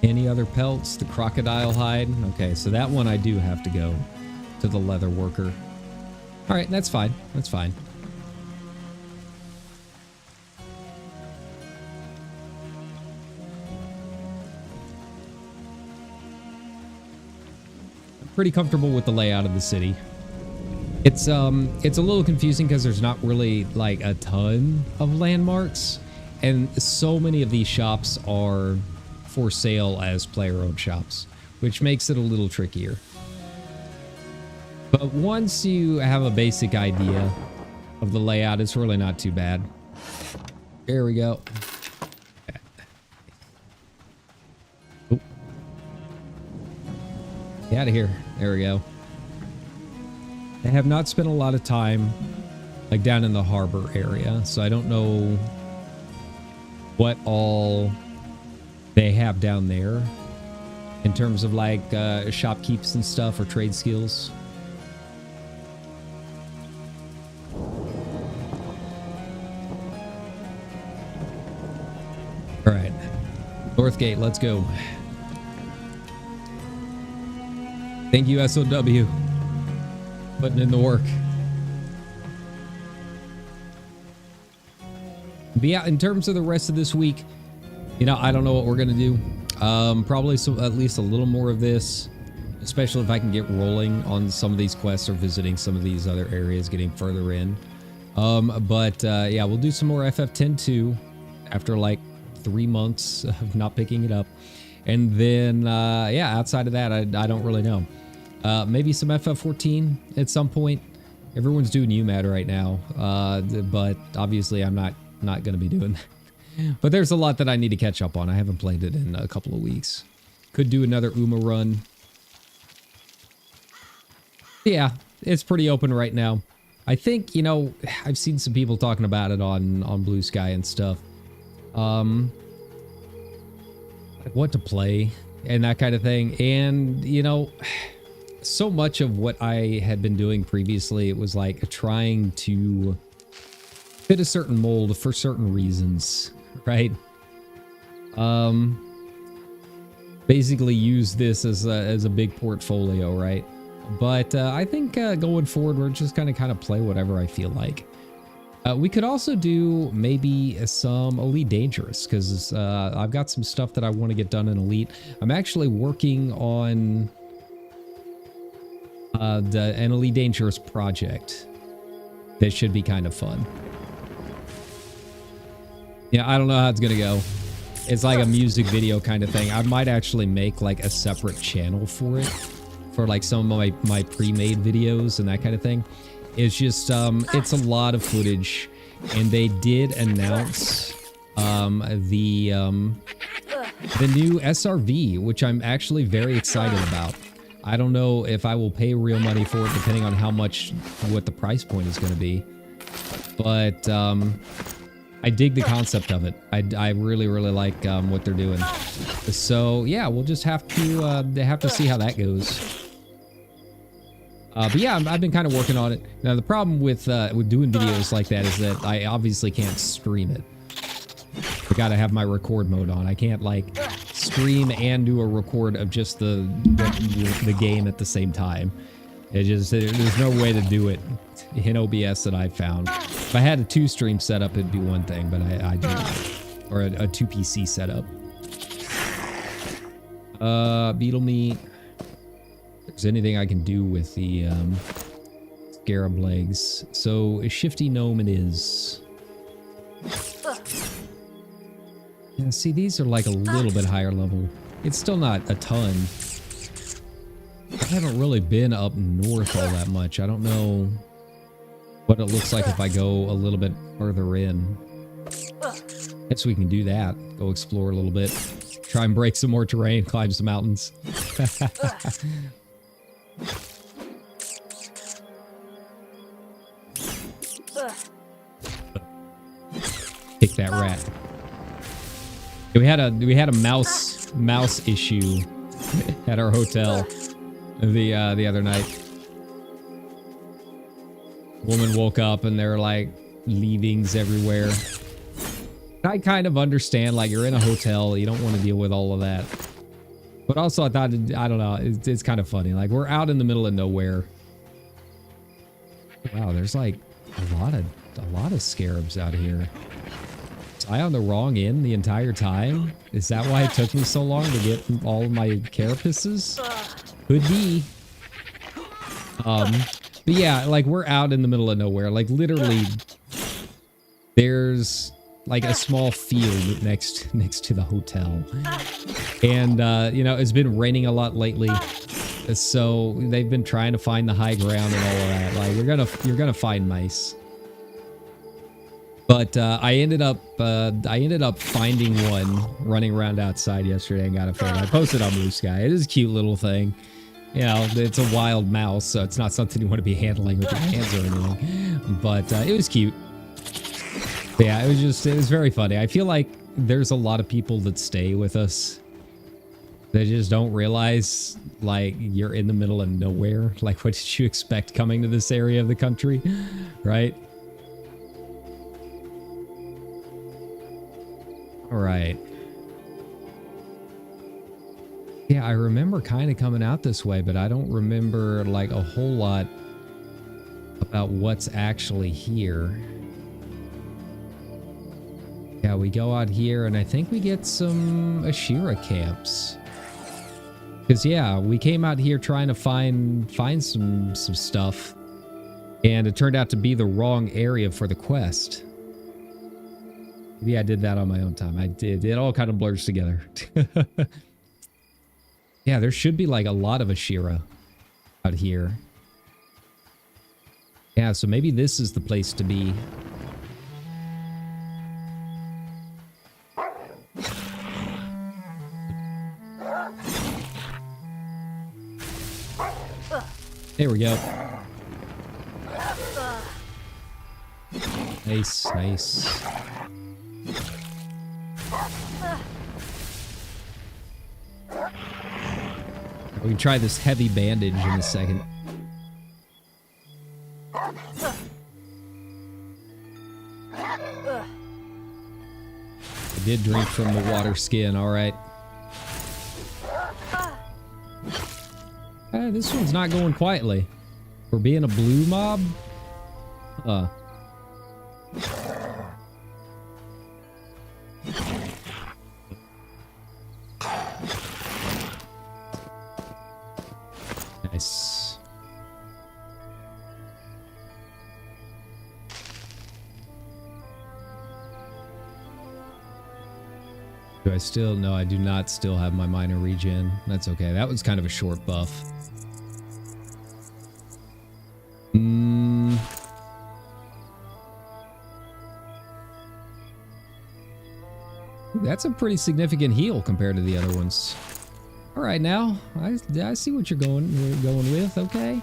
Any other pelts? The crocodile hide? Okay, so that one I do have to go to the leather worker. All right, that's fine. That's fine. pretty comfortable with the layout of the city. It's a little confusing because there's not really like a ton of landmarks, and so many of these shops are for sale as player-owned shops, which makes it a little trickier. But once you have a basic idea of the layout, it's really not too bad. There we go. Oh. Get out of here. There we go. I have not spent a lot of time like down in the harbor area, so I don't know what all they have down there in terms of like shopkeeps and stuff or trade skills. All right, North Gate, let's go. Thank you, SOW, putting in the work. But yeah, in terms of the rest of this week, you know, I don't know what we're gonna do. Probably at least a little more of this, especially if I can get rolling on some of these quests or visiting some of these other areas, getting further in. Yeah, we'll do some more FF10-2 after like 3 months of not picking it up. And then, yeah, outside of that, I don't really know. Maybe some FF14 at some point. Everyone's doing UMAD right now, but obviously I'm not going to be doing that. But there's a lot that I need to catch up on. I haven't played it in a couple of weeks. Could do another UMA run. Yeah, it's pretty open right now. I think, you know, I've seen some people talking about it on Blue Sky and stuff. What to play and that kind of thing. And, you know, so much of what I had been doing previously, it was like trying to fit a certain mold for certain reasons, right? Basically use this as a big portfolio, right? But I think going forward, we're just gonna kind of play whatever I feel like. We could also do maybe some Elite Dangerous, because I've got some stuff that I want to get done in Elite. I'm actually working on an Elite Dangerous project that should be kind of fun. Yeah, I don't know how it's gonna go. It's like a music video kind of thing. I might actually make like a separate channel for it, for like some of my pre-made videos and that kind of thing. It's just, it's a lot of footage, and they did announce the new SRV, which I'm actually very excited about. I don't know if I will pay real money for it, depending on what the price point is going to be. But I dig the concept of it. I really, really like what they're doing. So yeah, we'll just have to see how that goes. But yeah, I've been kind of working on it. Now, the problem with doing videos like that is that I obviously can't stream it. I gotta have my record mode on. I can't like stream and do a record of just the game at the same time. There's no way to do it in OBS that I've found. If I had a 2-stream setup, it'd be one thing, but I do not. Or a 2 PC setup. Beetle meat. If there's anything I can do with the scarab legs. So a shifty gnome it is. Yeah, see, these are like a little bit higher level. It's still not a ton. I haven't really been up north all that much. I don't know what it looks like if I go a little bit further in. Guess we can do that. Go explore a little bit. Try and break some more terrain, climb some mountains. Kick that rat. We had a mouse issue at our hotel the other night. Woman woke up and there were like leavings everywhere. I kind of understand, like, you're in a hotel, you don't want to deal with all of that. But also I thought, I don't know, it's kind of funny. Like, we're out in the middle of nowhere. Wow, there's like a lot of scarabs out here. Was I on the wrong end the entire time? Is that why it took me so long to get all of my carapaces? Could be. But yeah, like we're out in the middle of nowhere. Like literally, there's like a small field next to the hotel, and you know, it's been raining a lot lately, so they've been trying to find the high ground and all of that. Like you're gonna find mice. But I ended up finding one running around outside yesterday and got a photo. I posted on Blue Sky. It is a cute little thing. You know, it's a wild mouse, so it's not something you want to be handling with your hands or anything. But it was cute. But yeah, it was very funny. I feel like there's a lot of people that stay with us. They just don't realize, like, you're in the middle of nowhere. Like, what did you expect coming to this area of the country? Right? All right. Yeah, I remember kind of coming out this way, but I don't remember like a whole lot about what's actually here. Yeah, we go out here and I think we get some Ashira camps. Because yeah, we came out here trying to find some stuff, and it turned out to be the wrong area for the quest. Maybe I did that on my own time. I did. It all kind of blurs together. Yeah, there should be like a lot of Ashira out here. Yeah, so maybe this is the place to be. There we go. Nice, nice. We can try this heavy bandage in a second. I did drink from the water skin, alright. This one's not going quietly. For being a blue mob? Nice. Do I still? No, I do not still have my minor regen. That's okay. That was kind of a short buff. That's a pretty significant heal compared to the other ones. All right, now I see what you're going with. Okay,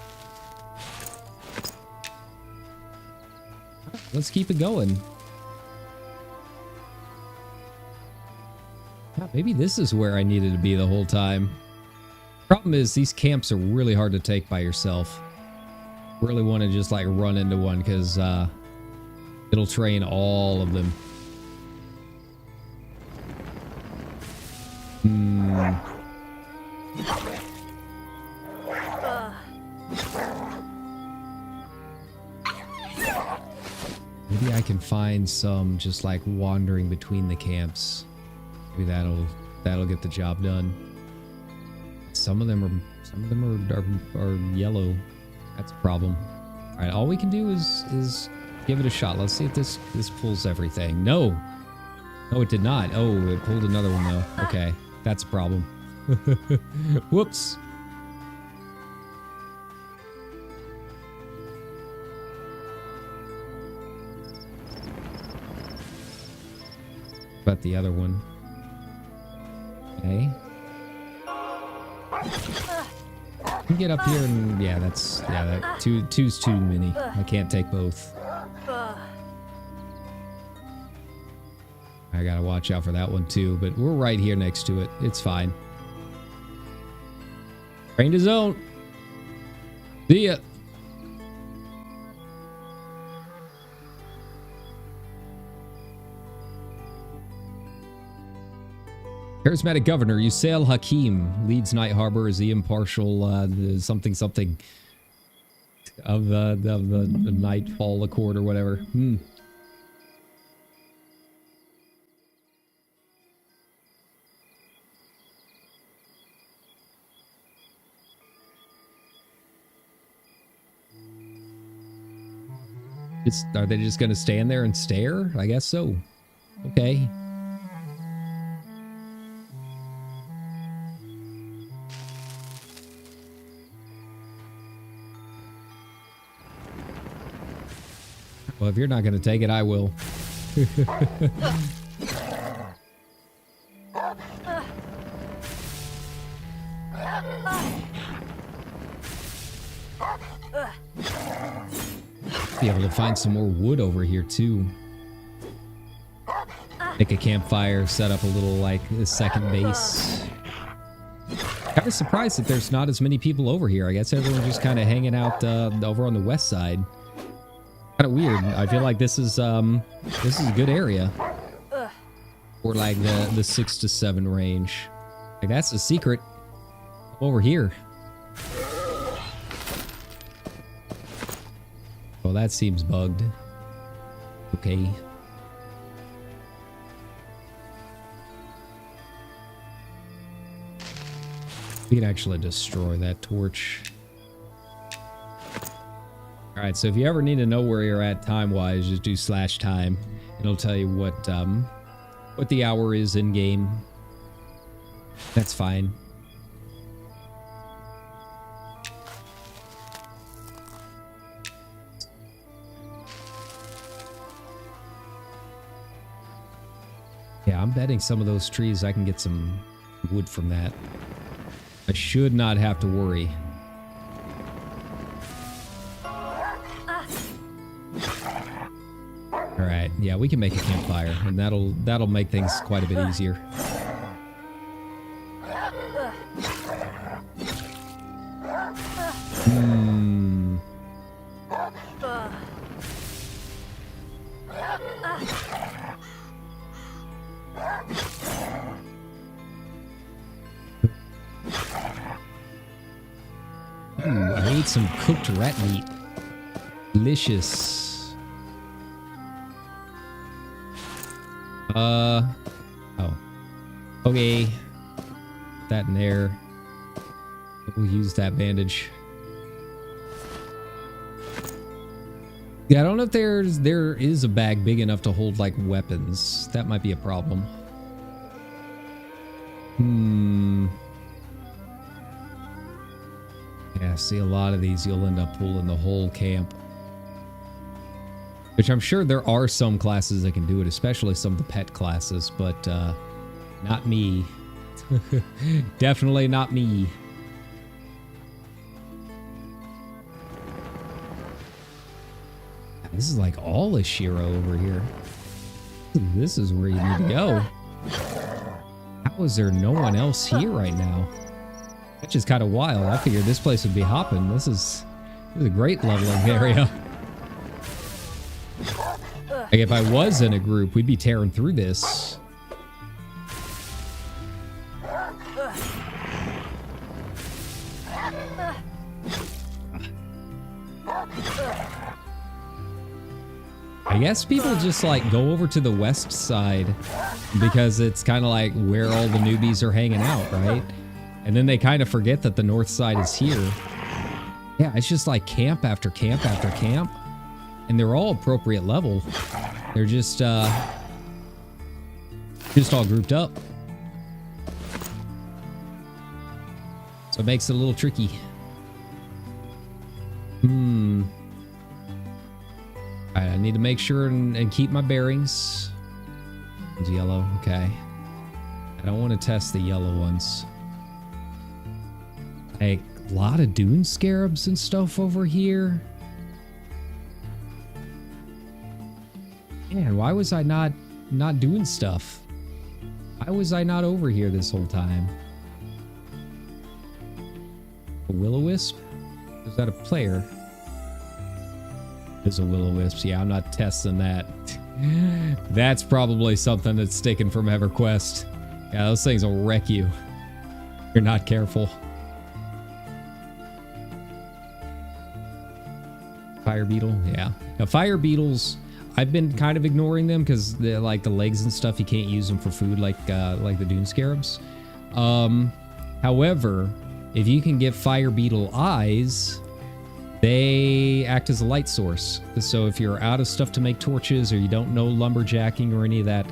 let's keep it going. Maybe this is where I needed to be the whole time. Problem is, these camps are really hard to take by yourself. Really want to just like run into one because it'll train all of them. Maybe I can find some just like wandering between the camps. Maybe that'll get the job done. Some of them are yellow. That's a problem. All right, all we can do is give it a shot. Let's see if this pulls everything. No, it did not. Oh, it pulled another one though. Okay, that's a problem. Whoops. But the other one. Okay. You get up here and yeah, that two's too many. I can't take both. I gotta watch out for that one too, but we're right here next to it. It's fine. Train to zone. See ya. Charismatic Governor Yusail Hakim leads Night Harbor as the impartial something of the Nightfall Accord or whatever. Are they just gonna stand there and stare? I guess so. Okay. Well, if you're not gonna take it, I will. Be able to find some more wood over here too. Make a campfire, set up a little like a second base. Kind of surprised that there's not as many people over here. I guess everyone's just kind of hanging out over on the west side. Kind of weird. I feel like this is a good area for like the 6 to 7 range. Like that's the secret over here. Well, that seems bugged. Okay. We can actually destroy that torch. Alright, so if you ever need to know where you're at time-wise, just do /time. It'll tell you what the hour is in-game. That's fine. Yeah, I'm betting some of those trees I can get some wood from that. I should not have to worry. Alright, yeah, we can make a campfire, and that'll make things quite a bit easier. I ate some cooked rat meat. Delicious. Oh. Okay. Put that in there. We'll use that bandage. Yeah, I don't know if there is a bag big enough to hold like weapons. That might be a problem. Yeah, see, a lot of these you'll end up pulling the whole camp. Which I'm sure there are some classes that can do it, especially some of the pet classes, but not me. Definitely not me. This is like all of Shiro over here. This is where you need to go. How is there no one else here right now? Which is kind of wild. I figured this place would be hopping. This is a great leveling area. Like if I was in a group, we'd be tearing through this. I guess people just like go over to the west side because it's kind of like where all the newbies are hanging out, right? And then they kind of forget that the north side is here. Yeah, it's just like camp after camp after camp. And they're all appropriate level. They're just all grouped up. So it makes it a little tricky. Alright, I need to make sure and keep my bearings. It's yellow, okay. I don't want to test the yellow ones. Like, a lot of dune scarabs and stuff over here. Man, why was I not doing stuff? Why was I not over here this whole time? A will-o-wisp? Is that a player? There's a will-o-wisp. Yeah, I'm not testing that. That's probably something that's sticking from EverQuest. Yeah, those things will wreck you if you're not careful. Fire beetle? Yeah. Now, fire beetles, I've been kind of ignoring them because they're like the legs and stuff, you can't use them for food like the dune scarabs. However, if you can get fire beetle eyes, They act as a light source. So if you're out of stuff to make torches or you don't know lumberjacking or any of that,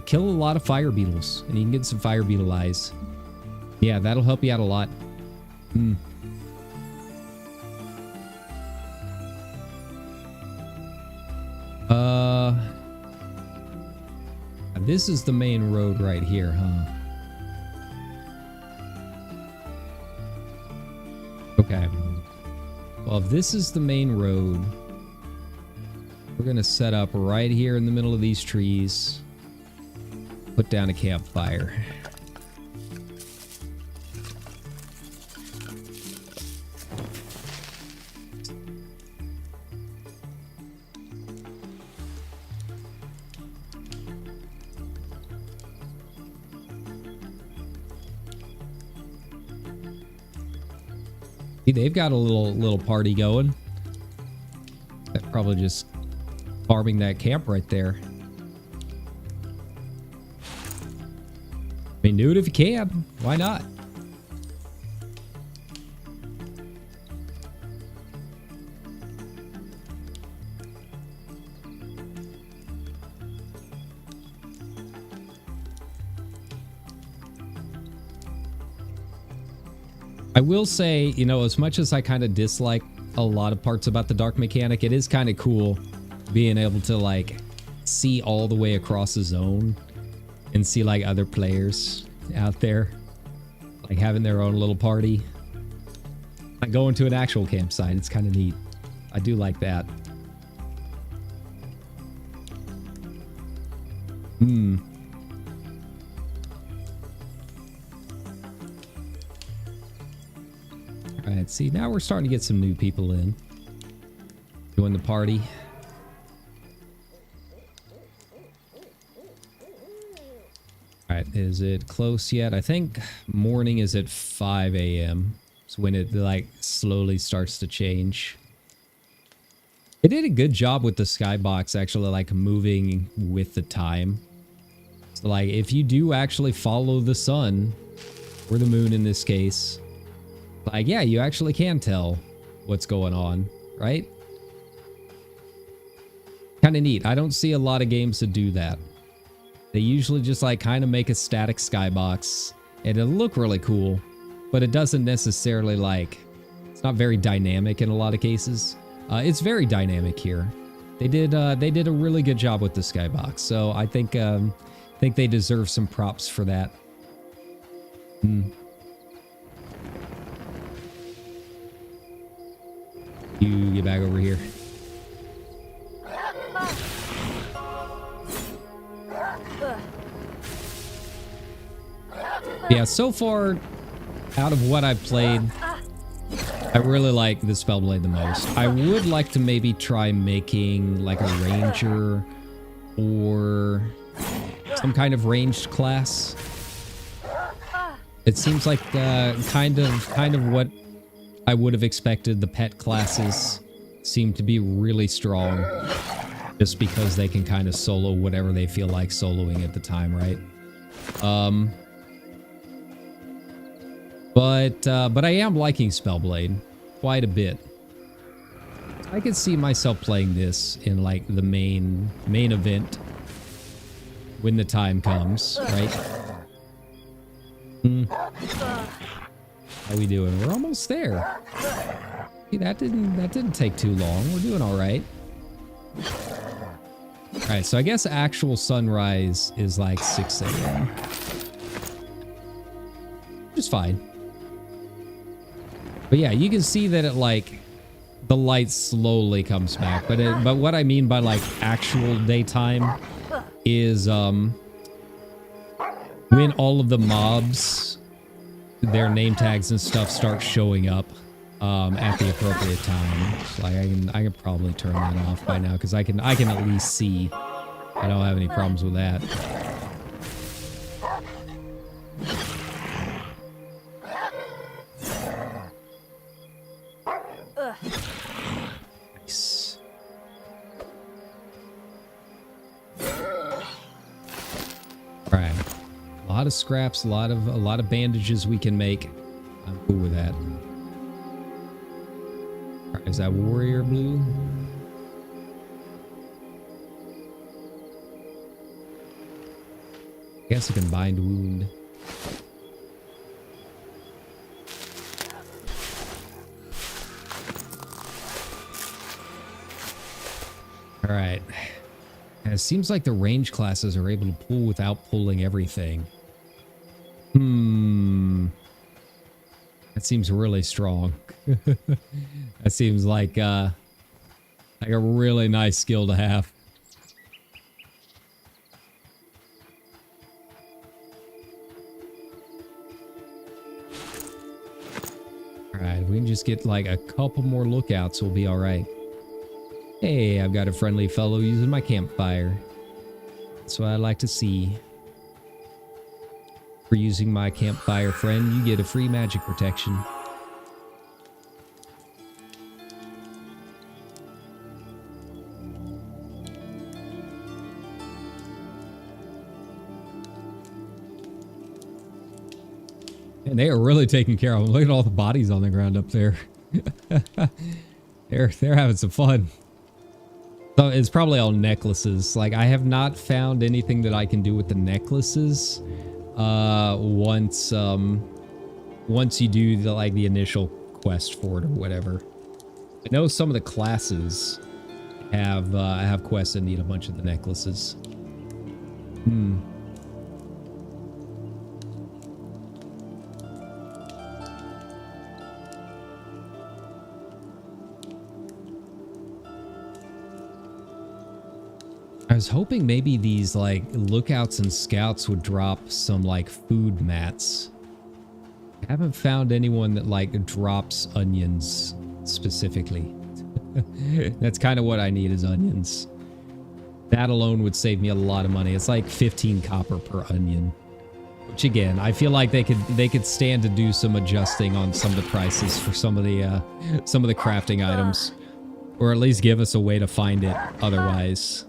kill a lot of fire beetles and you can get some fire beetle eyes. Yeah, that'll help you out a lot. This is the main road right here, huh? Okay. Well, if this is the main road, we're going to set up right here in the middle of these trees. Put down a campfire. They've got a little party going. They're probably just farming that camp right there. I mean, do it if you can. Why not? I will say, you know, as much as I kind of dislike a lot of parts about the dark mechanic, it is kind of cool being able to like see all the way across the zone and see like other players out there, like having their own little party. Like going to an actual campsite, it's kind of neat. I do like that. Alright, see, now we're starting to get some new people in. Join the party. Alright, is it close yet? I think morning is at 5 a.m. It's when it, like, slowly starts to change. They did a good job with the skybox, actually, like, moving with the time. So, like, if you do actually follow the sun, or the moon in this case, like, yeah, you actually can tell what's going on, right? Kind of neat. I don't see a lot of games that do that. They usually just, like, kind of make a static skybox, and it'll look really cool, but it doesn't necessarily, like, it's not very dynamic in a lot of cases. It's very dynamic here. They did a really good job with the skybox, so I think they deserve some props for that. You get back over here. Yeah, so far, out of what I've played, I really like the Spellblade the most. I would like to maybe try making like a ranger or some kind of ranged class. It seems like kind of what I would have expected. The pet classes seem to be really strong just because they can kind of solo whatever they feel like soloing at the time, right? But I am liking Spellblade quite a bit. I could see myself playing this in like the main event when the time comes, right? How we doing? We're almost there. See, that didn't take too long. We're doing all right. All right, so I guess actual sunrise is like 6 a.m. Just fine. But yeah, you can see that it like the light slowly comes back. But what I mean by like actual daytime is when all of the mobs, their name tags and stuff start showing up at the appropriate time. So like I can probably turn that off by now because I can at least see. I don't have any problems with that. Nice. All right. A lot of scraps, a lot of bandages we can make. I'm cool with that. All right, Is that warrior blue? I guess I can bind wound. All right. And it seems like the range classes are able to pull without pulling everything. That seems really strong. That seems like a really nice skill to have. All right, if we can just get like a couple more lookouts, we'll be all right. Hey, I've got a friendly fellow using my campfire. That's what I like to see. For using my campfire, friend, you get a free magic protection. And they are really taking care of them. Look at all the bodies on the ground up there. They're having some fun. So it's probably all necklaces. Like, I have not found anything that I can do with the necklaces. Once you do the initial quest for it or whatever. I know some of the classes have quests that need a bunch of the necklaces. I was hoping maybe these like lookouts and scouts would drop some like food mats. I haven't found anyone that like drops onions specifically. That's kind of what I need is onions. That alone would save me a lot of money. It's like 15 copper per onion. Which again, I feel like they could stand to do some adjusting on some of the prices for some of the crafting items. Or at least give us a way to find it otherwise.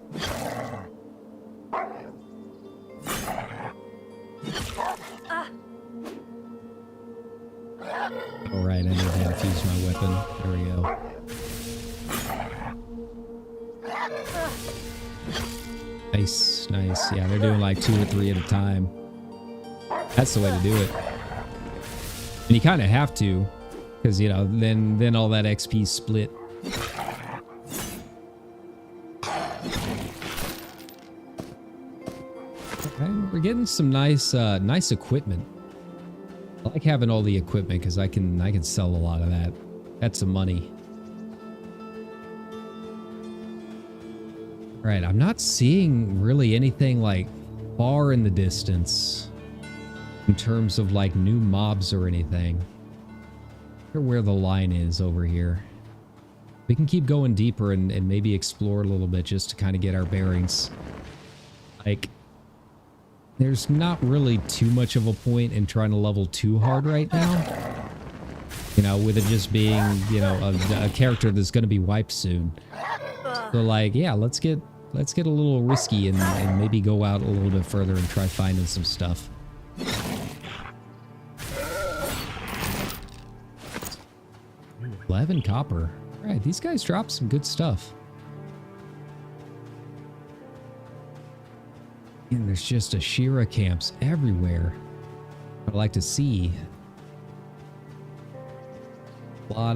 Alright, I know how to fuse my weapon. There we go. Nice, nice. Yeah, they're doing like 2 or 3 at a time. That's the way to do it. And you kind of have to, because, you know, then all that XP split. Okay, we're getting some nice equipment. I like having all the equipment because I can sell a lot of that. That's some money. All right, I'm not seeing really anything like far in the distance in terms of like new mobs or anything. I wonder where the line is over here. We can keep going deeper and maybe explore a little bit just to kind of get our bearings. Like, there's not really too much of a point in trying to level too hard right now. You know, with it just being, you know, a character that's going to be wiped soon. So like, yeah, let's get a little risky and maybe go out a little bit further and try finding some stuff. $11 copper. All right, these guys dropped some good stuff. And there's just Ashira camps everywhere. I'd like to see. Lot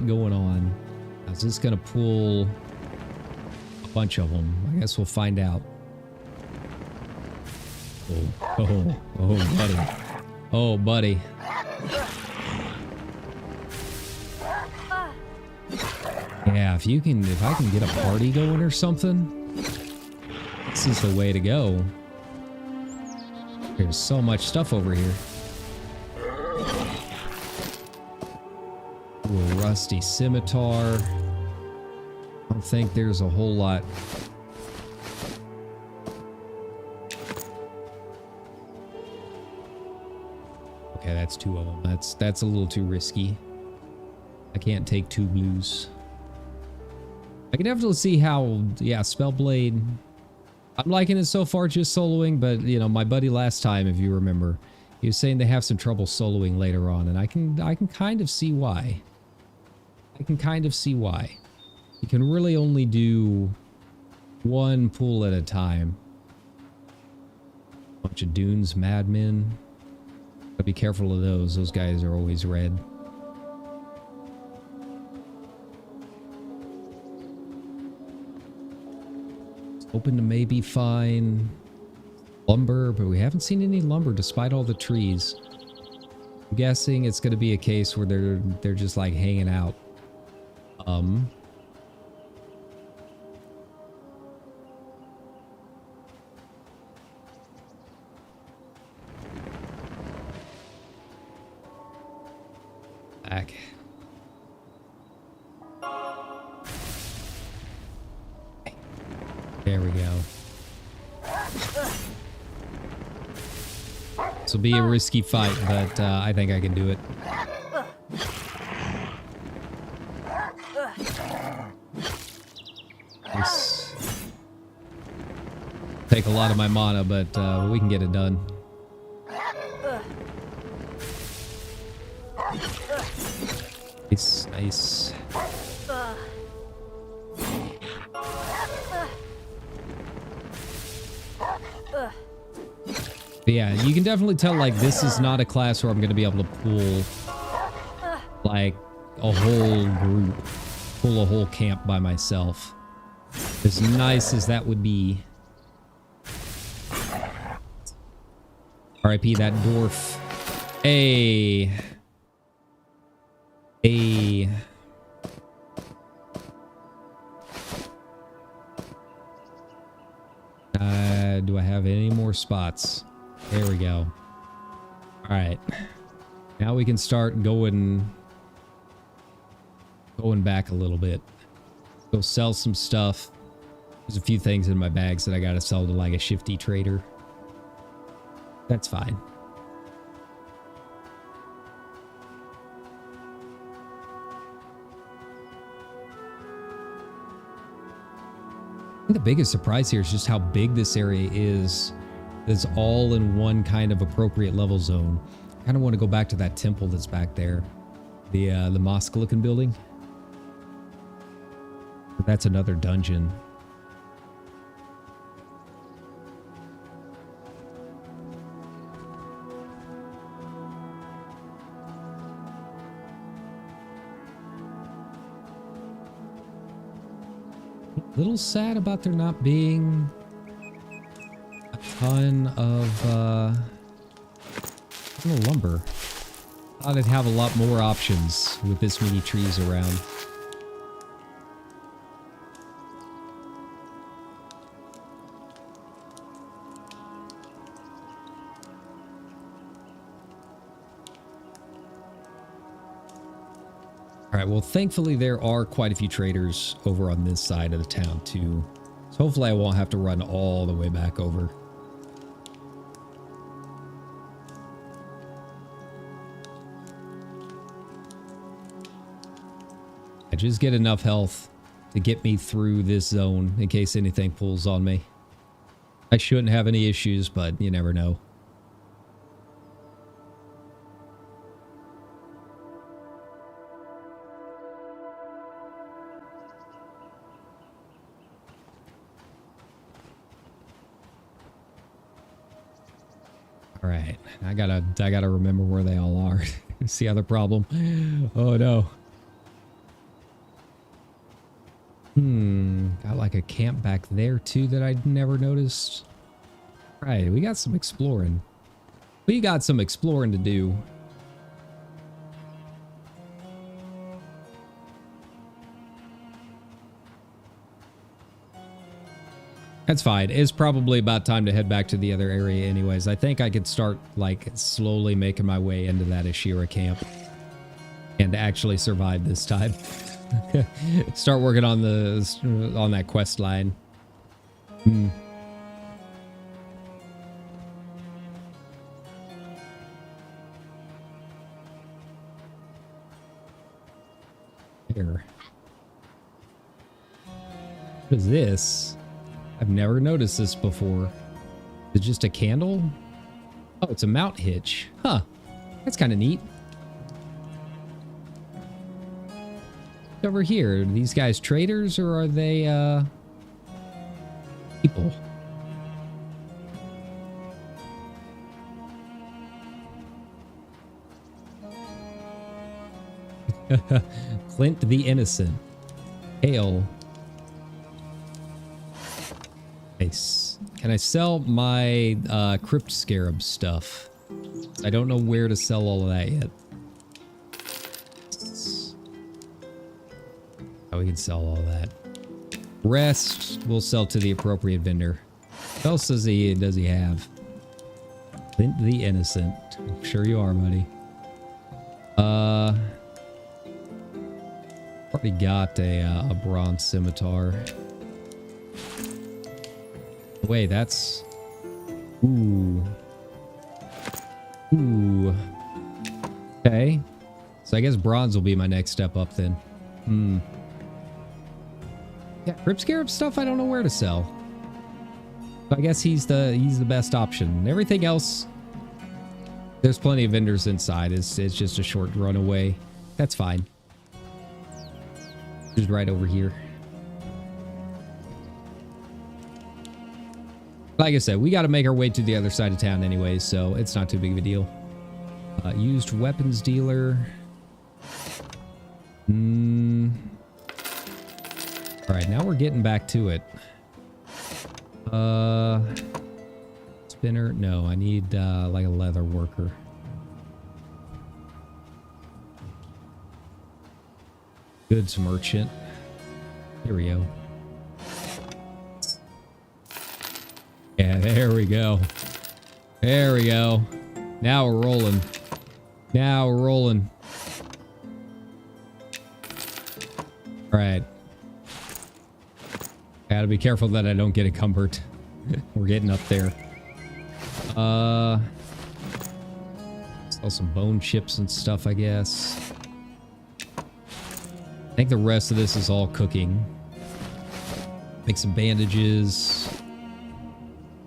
going on. I was just gonna pull a bunch of them. I guess we'll find out. Oh, buddy. Oh, buddy. Yeah, if I can get a party going or something, this is the way to go. There's so much stuff over here. Ooh, a rusty scimitar. I don't think there's a whole lot. Okay, that's 2 of them. That's a little too risky. I can't take 2 blues. I can definitely see how, yeah, Spellblade. I'm liking it so far just soloing, but, you know, my buddy last time, if you remember, he was saying they have some trouble soloing later on, and I can kind of see why. I can kind of see why. You can really only do one pool at a time. Bunch of dunes, madmen. Gotta be careful of those. Those guys are always red. It's open to maybe find lumber, but we haven't seen any lumber despite all the trees. I'm guessing it's gonna be a case where they're just like hanging out. Back. There we go. This will be a risky fight, but I think I can do it. This take a lot of my mana, but we can get it done. Nice, nice. But yeah, you can definitely tell, like, this is not a class where I'm going to be able to pull, like, a whole group, pull a whole camp by myself. As nice as that would be. RIP that dwarf. Hey. Hey. Do I have any more spots? There we go. All right. Now we can start going back a little bit. Go sell some stuff. There's a few things in my bags that I gotta sell to like a shifty trader. That's fine. I think the biggest surprise here is just how big this area is. It's all in one kind of appropriate level zone. I kind of want to go back to that temple that's back there. The mosque looking building. But that's another dungeon. A little sad about there not being a ton of lumber. Thought I'd have a lot more options with this many trees around. Alright, well, thankfully there are quite a few traders over on this side of the town too. So hopefully I won't have to run all the way back over. I just get enough health to get me through this zone in case anything pulls on me. I shouldn't have any issues, but you never know. All right, I gotta remember where they all are. It's the other problem. Oh no. Got like a camp back there too that I'd never noticed. All right, we got some exploring. We got some exploring to do. That's fine. It's probably about time to head back to the other area anyways. I think I could start like slowly making my way into that Ashira camp and actually survive this time. Start working on that quest line. Here. What is this? I've never noticed this before. Is it just a candle? Oh, it's a mount hitch. Huh. That's kind of neat. over here? Are these guys traders or are they people? Clint the Innocent. Hail. Nice. Can I sell my Crypt Scarab stuff? I don't know where to sell all of that yet. Oh, we can sell all that. Rest we'll sell to the appropriate vendor. What else does he have? Clint the Innocent. I'm sure you are, buddy. Already got a bronze scimitar. Wait, that's... Ooh. Ooh. Okay. So I guess bronze will be my next step up then. Hmm. Yeah, Crypt Scarab stuff I don't know where to sell. So I guess he's the best option. Everything else, there's plenty of vendors inside. It's just a short run away. That's fine. Just right over here. Like I said, we got to make our way to the other side of town anyway, so it's not too big of a deal. Used weapons dealer. Alright, now we're getting back to it. Spinner? No, I need like a leather worker. Goods merchant. Here we go. Yeah, there we go. There we go. Now we're rolling. Now we're rolling. All right. Gotta be careful that I don't get encumbered. We're getting up there. Sell some bone chips and stuff, I guess. I think the rest of this is all cooking. Make some bandages.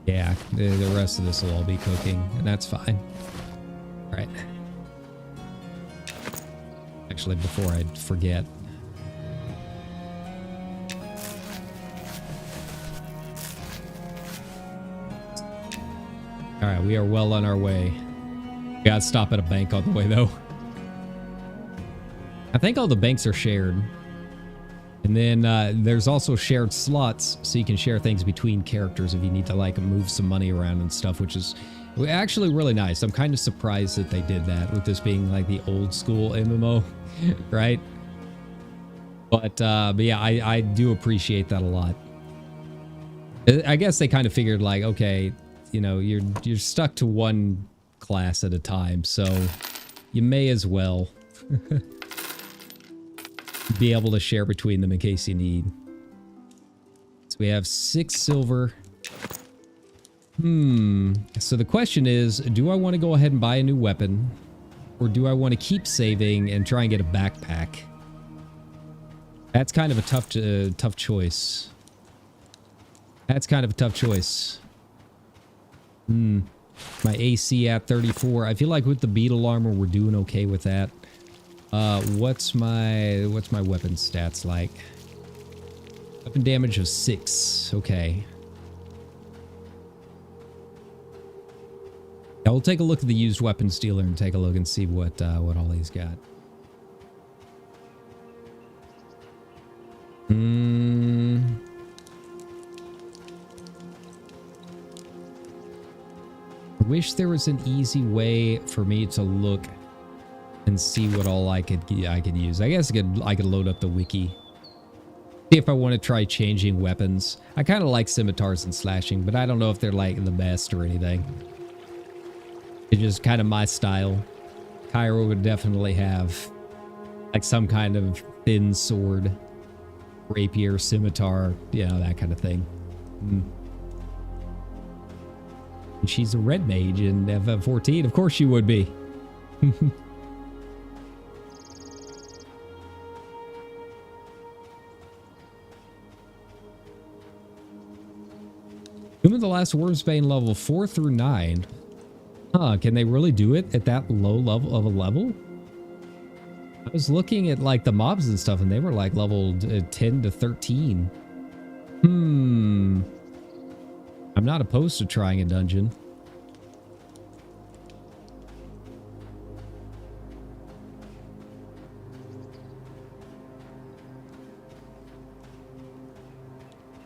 Yeah, the rest of this will all be cooking, and that's fine. All right. Actually, before I forget. All right, we are well on our way. We gotta stop at a bank on the way, though. I think all the banks are shared. And then there's also shared slots, so you can share things between characters if you need to like move some money around and stuff, which is actually really nice. I'm kind of surprised that they did that with this being like the old school MMO, right? But yeah, I do appreciate that a lot. I guess they kind of figured like, okay, you know, you're stuck to one class at a time, so you may as well be able to share between them in case you need. So we have 6 silver. So the question is, do I want to go ahead and buy a new weapon, or do I want to keep saving and try and get a backpack? That's kind of a tough choice. That's kind of a tough choice. My AC at 34. I feel like with the Beetle armor, we're doing okay with that. What's my weapon stats like? Weapon damage of 6. Okay. Yeah, we'll take a look at the used weapons dealer and take a look and see what all he's got. I wish there was an easy way for me to look and see what all I could use. I guess I could load up the wiki. See if I want to try changing weapons. I kind of like scimitars and slashing, but I don't know if they're like the best or anything. It's just kind of my style. Cairo would definitely have like some kind of thin sword, rapier, scimitar, you know, that kind of thing. And she's a red mage in FF14. Of course she would be. Tomb of the Last Wormsbane level 4 through 9. Huh, can they really do it at that low level of a level? I was looking at like the mobs and stuff and they were like level 10 to 13. I'm not opposed to trying a dungeon.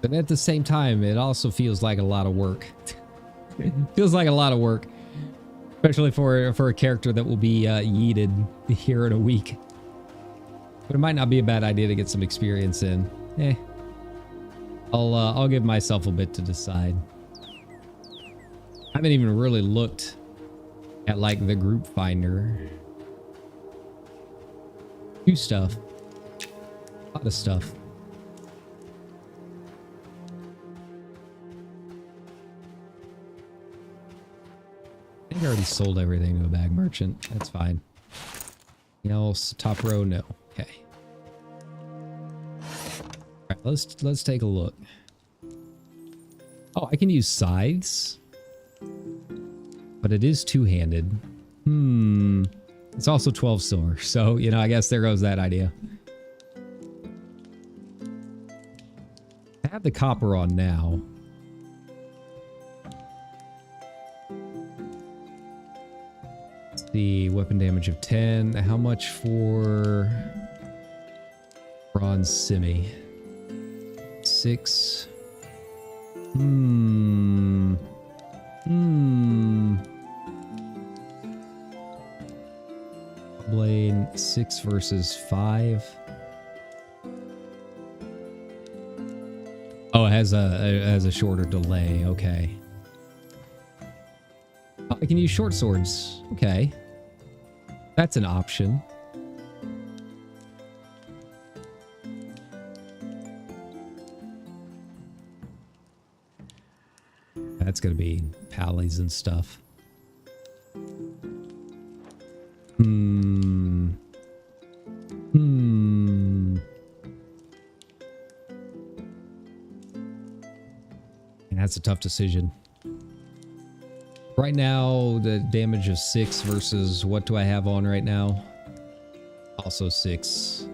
But at the same time, it also feels like a lot of work. It feels like a lot of work. Especially for a character that will be yeeted here in a week. But it might not be a bad idea to get some experience in. I'll give myself a bit to decide. I haven't even really looked at like the group finder. New stuff. A lot of stuff. I think I already sold everything to a bag merchant. That's fine. Anything else? Top row? No. Okay. All right, let's take a look. Oh, I can use scythes. But it is two-handed. It's also 12 silver. So, you know, I guess there goes that idea. I have the copper on now. The weapon damage of 10. How much for bronze simi? 6. Blade 6 versus 5. Oh, it has a shorter delay. Okay. Oh, I can use short swords. Okay. That's an option. That's gonna be pallies and stuff. That's a tough decision. Right now, the damage of 6 versus what do I have on right now? Also 6.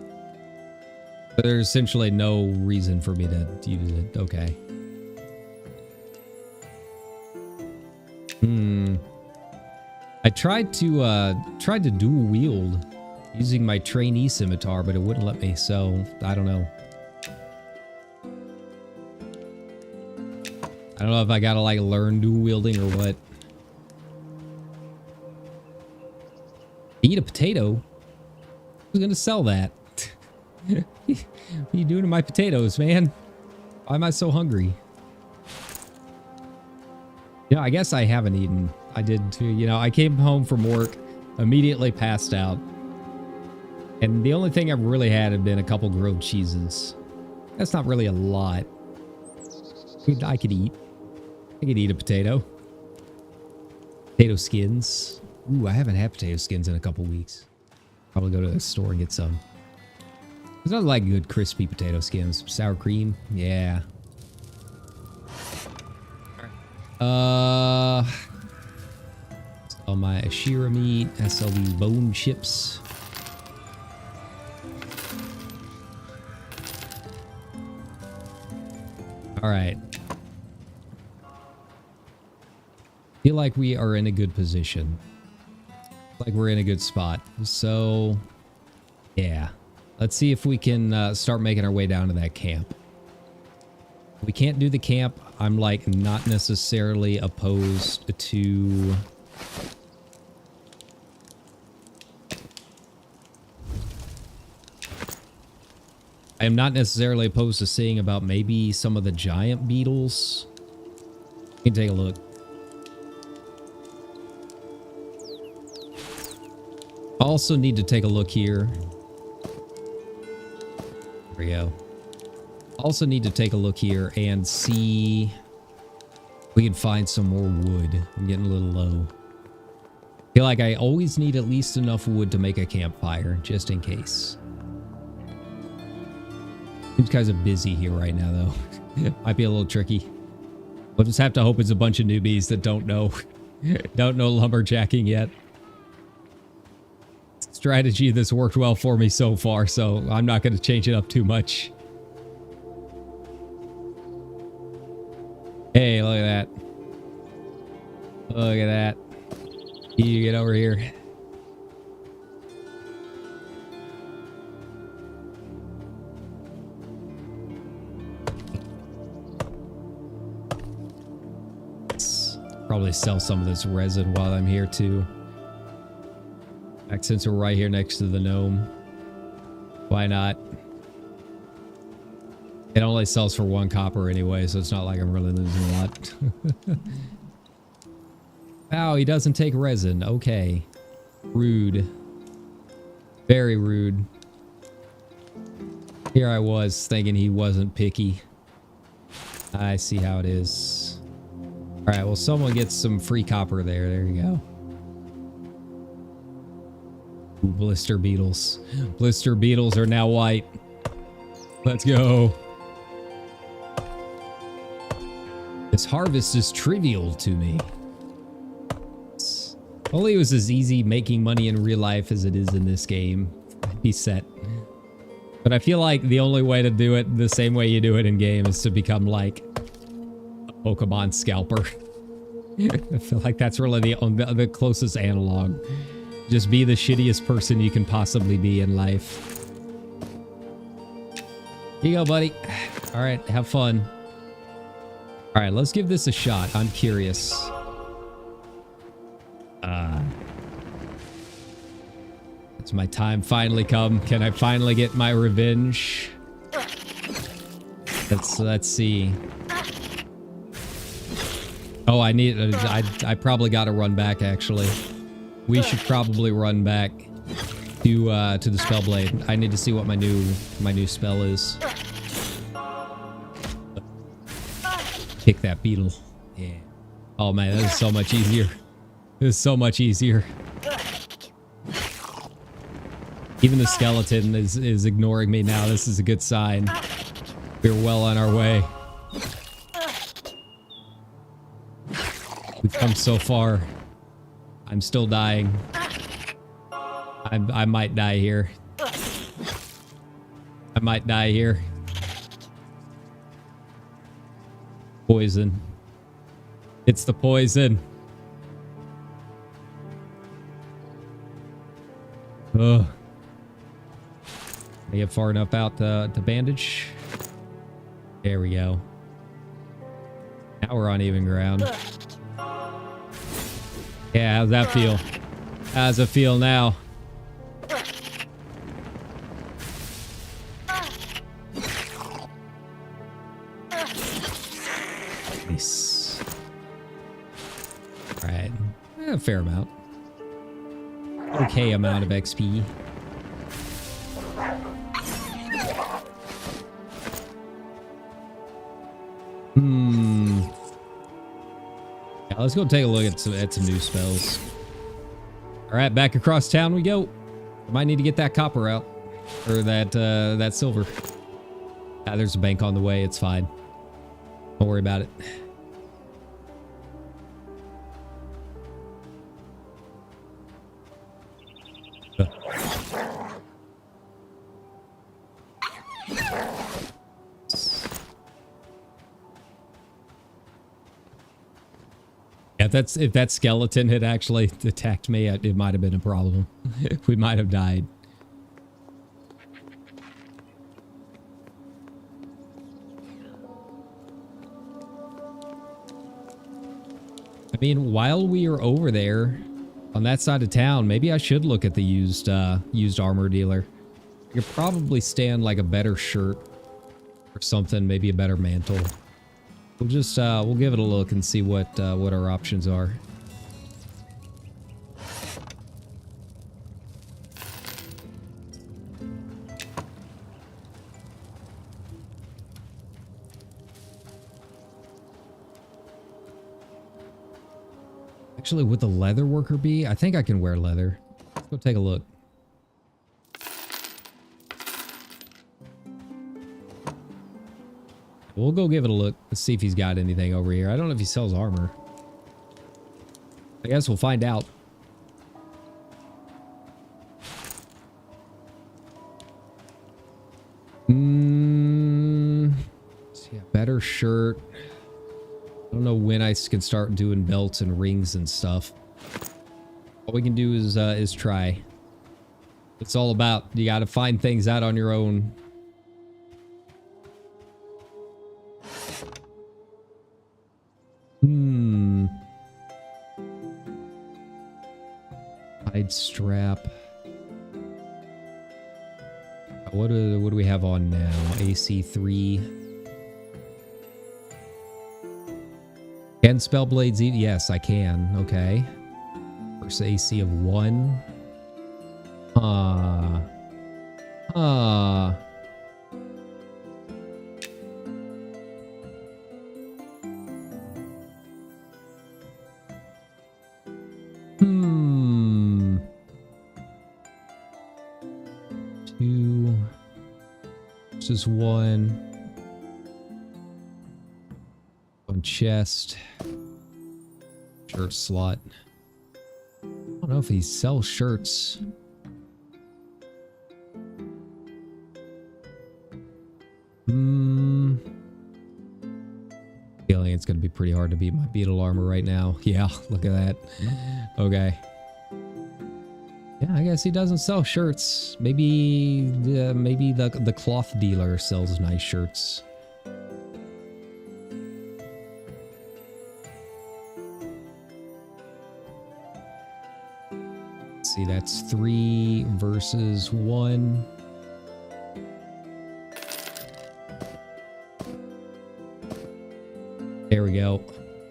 There's essentially no reason for me to use it. Okay. I tried to dual wield using my trainee scimitar, but it wouldn't let me, so I don't know. I don't know if I gotta like learn dual wielding or what. Eat a potato? Who's gonna sell that? What are you doing to my potatoes, man? Why am I so hungry? Yeah, I guess I haven't eaten. I did too. You know, I came home from work, immediately passed out. And the only thing I've really had been a couple grilled cheeses. That's not really a lot. I could eat. I could eat a potato. Potato skins. Ooh, I haven't had potato skins in a couple weeks. Probably go to the store and get some. There's not like good crispy potato skins. Sour cream. Yeah. Sell my Ashira meat. I sell these bone chips. All right. Feel like we are in a good position. Like we're in a good spot. So, yeah. Let's see if we can start making our way down to that camp. If we can't do the camp, I'm like not necessarily opposed to... I am not necessarily opposed to seeing about maybe some of the giant beetles. You can take a look. Also need to take a look here. There we go. Also need to take a look here and see if we can find some more wood. I'm getting a little low. Feel like I always need at least enough wood to make a campfire, just in case. Seems kind of busy here right now, though. Might be a little tricky. We'll just have to hope it's a bunch of newbies that don't know lumberjacking yet. strategy that's worked well for me so far, so I'm not going to change it up too much. Hey, look at that. Look at that. You get over here. Probably sell some of this resin while I'm here too. Since we're right here next to the gnome, why not? It only sells for 1 copper anyway, so it's not like I'm really losing a lot. Wow, he doesn't take resin. Okay. Rude. Very rude. Here I was thinking he wasn't picky. I see how it is. Alright, well, someone gets some free copper there. There you go. Ooh, blister beetles. Blister beetles are now white. Let's go. This harvest is trivial to me. If only it was as easy making money in real life as it is in this game, I'd be set. But I feel like the only way to do it the same way you do it in game is to become like a Pokemon scalper. I feel like that's really the closest analog. Just be the shittiest person you can possibly be in life. Here you go, buddy. All right, have fun. All right, let's give this a shot. I'm curious. It's my time finally come. Can I finally get my revenge? Let's see. Oh, I probably got to run back actually. We should probably run back to the spell blade. I need to see what my new spell is. Kick that beetle. Yeah. Oh man, that is so much easier. This is so much easier. Even the skeleton is ignoring me now. This is a good sign. We're well on our way. We've come so far. I'm still dying. I might die here. I might die here. Poison. It's the poison. Ugh. I get far enough out to bandage. There we go. Now we're on even ground. Yeah, how's that feel? How's it feel now? Nice. Alright. A fair amount. Okay amount of XP. Yeah, let's go take a look at some new spells. Alright, back across town we go. I might need to get that copper out. Or that silver. Ah, there's a bank on the way, it's fine. Don't worry about it. Yeah, if that skeleton had actually attacked me, it might have been a problem. We might have died. I mean, while we are over there on that side of town, maybe I should look at the used armor dealer. I could probably stand like a better shirt or something, maybe a better mantle. We'll just we'll give it a look and see what our options are. Actually, would the leather worker be? I think I can wear leather. Let's go take a look. We'll go give it a look. Let's see if he's got anything over here. I don't know if he sells armor. I guess we'll find out. Yeah, better shirt. I don't know when I can start doing belts and rings and stuff. All we can do is try. It's all about, you got to find things out on your own. Hide strap. What do we have on now? AC3. Can spell blades eat? Yes, I can. Okay. First AC of 1. Two. This is 1. On chest. Shirt slot. I don't know if he sells shirts. Feeling it's going to be pretty hard to beat my Beetle armor right now. Yeah, look at that. Okay. Yeah, I guess he doesn't sell shirts. Maybe the cloth dealer sells nice shirts. Let's see, that's 3 versus 1. There we go.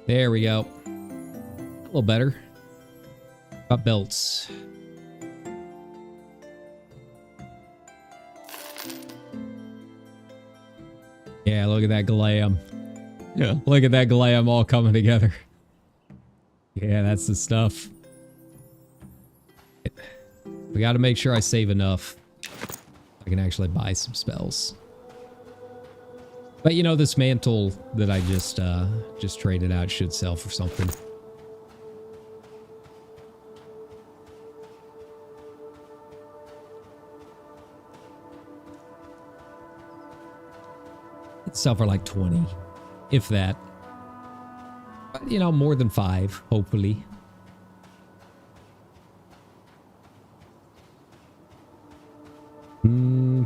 There we go. A little better. Got belts. Yeah, look at that glam. Yeah, look at that glam all coming together. Yeah, that's the stuff. We got to make sure I save enough. I can actually buy some spells. But you know, this mantle that I just traded out should sell for something. It'd sell for like 20, if that. But, you know, more than 5, hopefully.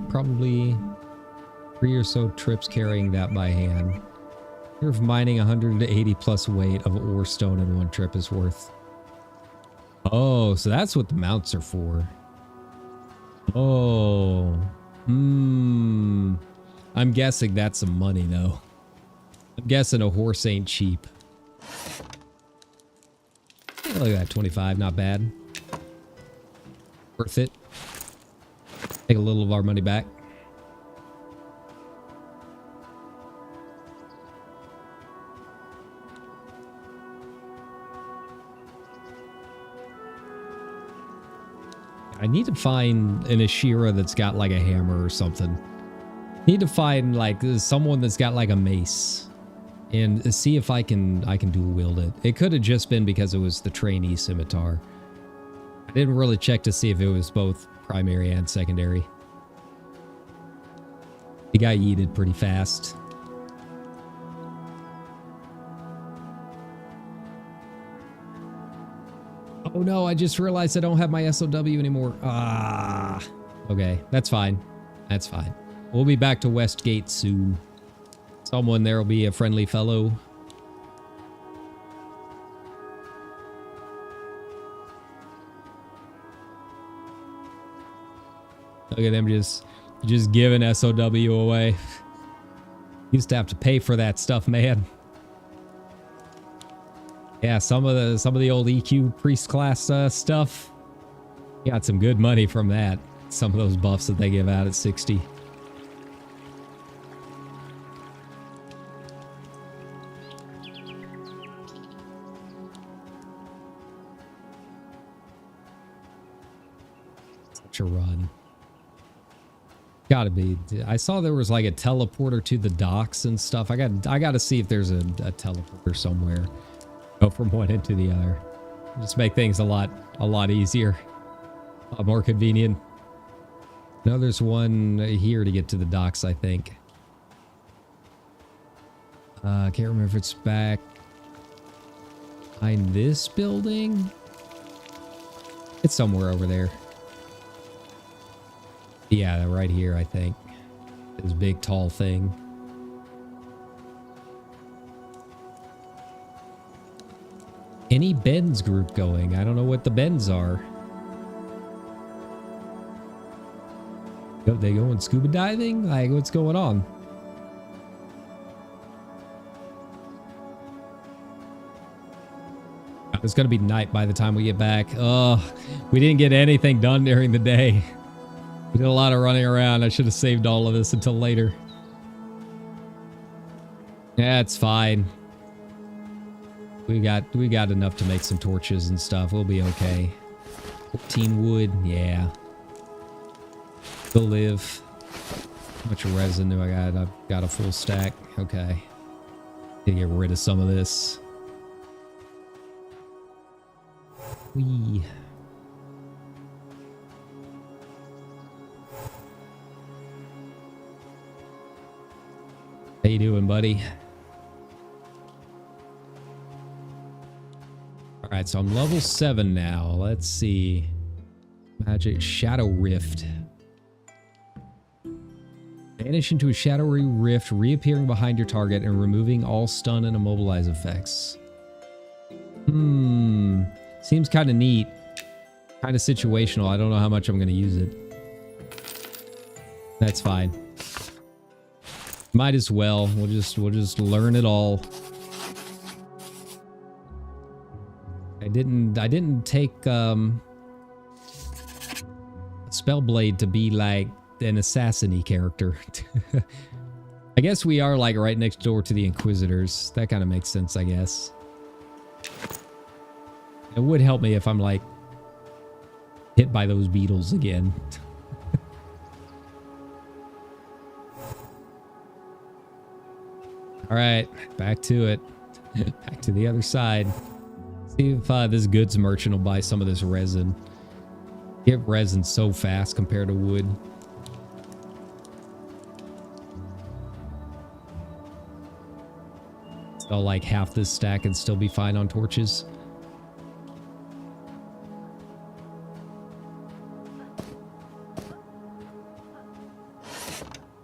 Probably 3 or so trips carrying that by hand. You're mining 180 plus weight of ore stone in 1 trip is worth. Oh, so that's what the mounts are for. Oh. I'm guessing that's some money though. I'm guessing a horse ain't cheap. Yeah, look at that, 25, not bad. Worth it. Take a little of our money back. I need to find an Ashira that's got like a hammer or something. Need to find like someone that's got like a mace and see if I can dual wield it. It could have just been because it was the trainee scimitar. I didn't really check to see if it was both primary and secondary. The guy yeeted pretty fast. Oh no, I just realized I don't have my SOW anymore. Ah. Okay, that's fine. That's fine. We'll be back to Westgate soon. Someone there will be a friendly fellow. Look at them just giving SOW away. Used to have to pay for that stuff, man. Yeah, some of the old EQ priest class stuff. Got some good money from that. Some of those buffs that they give out at 60. Such a run. Gotta be. I saw there was like a teleporter to the docks and stuff. I gotta see if there's a teleporter somewhere. Go from one end to the other. Just make things a lot easier. A lot more convenient. No, there's one here to get to the docks, I think. I can't remember if it's back behind this building. It's somewhere over there. Yeah, right here, I think. This big, tall thing. Any Ben's group going? I don't know what the Bens are. They going scuba diving? Like, what's going on? It's gonna be night by the time we get back. Oh, we didn't get anything done during the day. We did a lot of running around. I should have saved all of this until later. Yeah, it's fine. We got enough to make some torches and stuff. We'll be okay. 14 wood, yeah. We'll live. How much resin do I got? I've got a full stack. Okay. Need to get rid of some of this. Whee. How you doing, buddy? Alright, so I'm level 7 now. Let's see. Magic Shadow Rift. Vanish into a shadowy rift, reappearing behind your target and removing all stun and immobilize effects. Seems kind of neat. Kind of situational. I don't know how much I'm going to use it. That's fine. Might as well. We'll just learn it all. I didn't take Spellblade to be like an assassin-y character. I guess we are like right next door to the Inquisitors. That kind of makes sense, I guess. It would help me if I'm like hit by those beetles again. All right, back to it. Back to the other side. See if this goods merchant will buy some of this resin. Get resin so fast compared to wood. So like half this stack and still be fine on torches.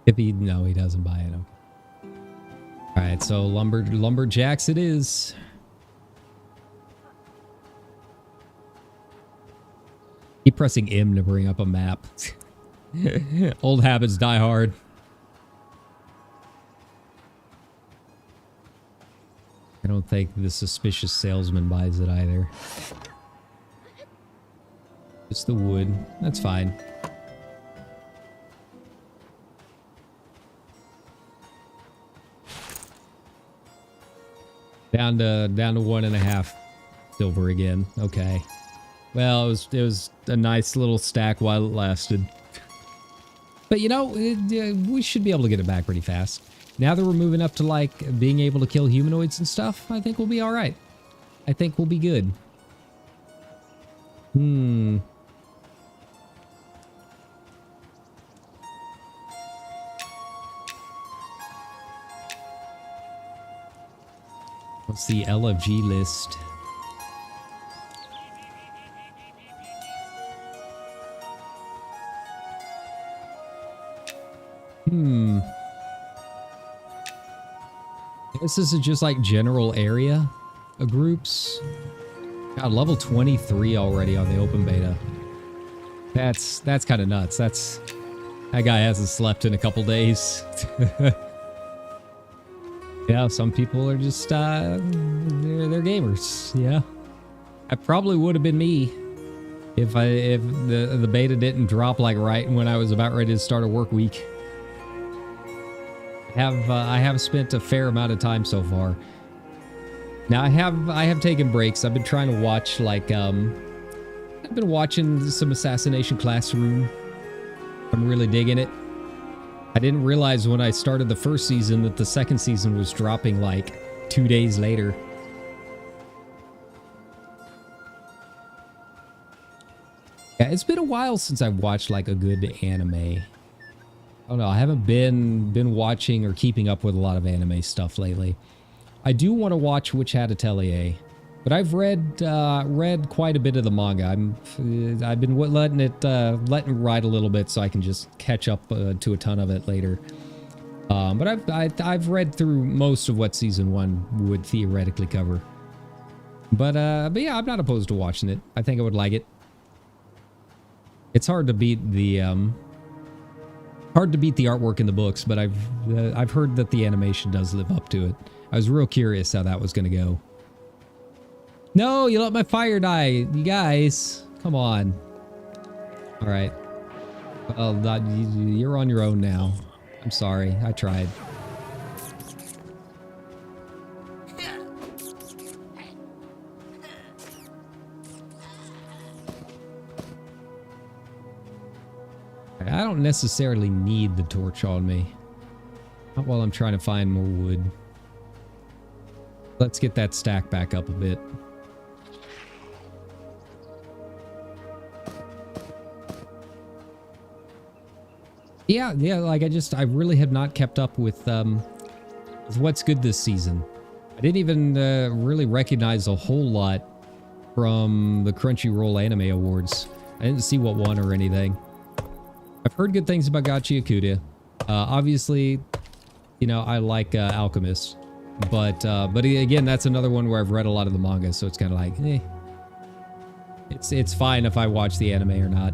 If he, no, he doesn't buy it. Okay. All right, so lumberjacks it is. Keep pressing M to bring up a map. Old habits die hard. I don't think the suspicious salesman buys it either. It's the wood. That's fine. Down to 1.5 silver again. Okay. Well, it was a nice little stack while it lasted. But you know, we should be able to get it back pretty fast. Now that we're moving up to like being able to kill humanoids and stuff, I think we'll be all right. I think we'll be good. What's the LFG list? This is just like general area of groups. God, level 23 already on the open beta. That's kind of nuts. That guy hasn't slept in a couple days. Yeah, some people are just they're gamers. Yeah, that probably would have been me if the beta didn't drop like right when I was about ready to start a work week. I have spent a fair amount of time so far. Now I have taken breaks. I've been trying to watch like I've been watching some Assassination Classroom. I'm really digging it. I didn't realize when I started the first season that the second season was dropping like 2 days later. Yeah, it's been a while since I've watched like a good anime. I don't know. I haven't been watching or keeping up with a lot of anime stuff lately. I do want to watch Witch Hat Atelier, but I've read quite a bit of the manga. I've been letting it ride a little bit so I can just catch up to a ton of it later. But I've read through most of what season 1 would theoretically cover. But yeah, I'm not opposed to watching it. I think I would like it. It's hard to beat the artwork in the books, but I've heard that the animation does live up to it. I was real curious how that was going to go. No, you let my fire die, you guys. Come on. All right. Well, you're on your own now. I'm sorry. I tried. I don't necessarily need the torch on me. Not while I'm trying to find more wood. Let's get that stack back up a bit. Yeah, like I really have not kept up with what's good this season. I didn't even really recognize a whole lot from the Crunchyroll Anime Awards. I didn't see what won or anything. I've heard good things about Gachi Akuda. Obviously, you know, I like Alchemist. But again, that's another one where I've read a lot of the manga, so it's kind of like, eh. It's fine if I watch the anime or not.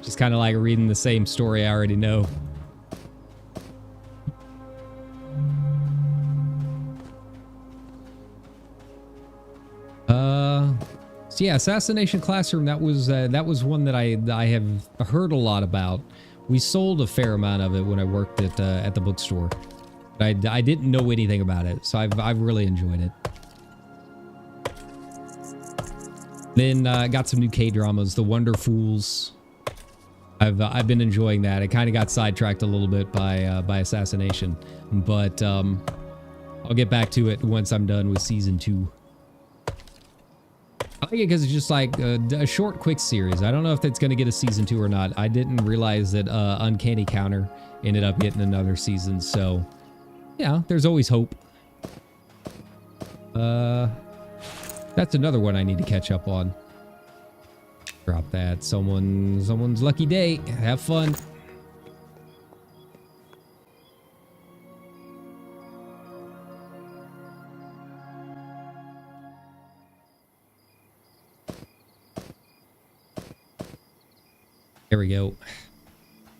Just kind of like reading the same story I already know. So yeah, Assassination Classroom, that was one that I have heard a lot about. We sold a fair amount of it when I worked at the bookstore. But I didn't know anything about it, so I've really enjoyed it. Then got some new K-dramas, The Wonder Fools. I've been enjoying that. I kind of got sidetracked a little bit by Assassination, but I'll get back to it once I'm done with season 2. I like it because it's just like a short, quick series. I don't know if that's going to get a season 2 or not. I didn't realize that Uncanny Counter ended up getting another season, so yeah, there's always hope. That's another one I need to catch up on. Drop that. Someone's lucky day. Have fun. There we go.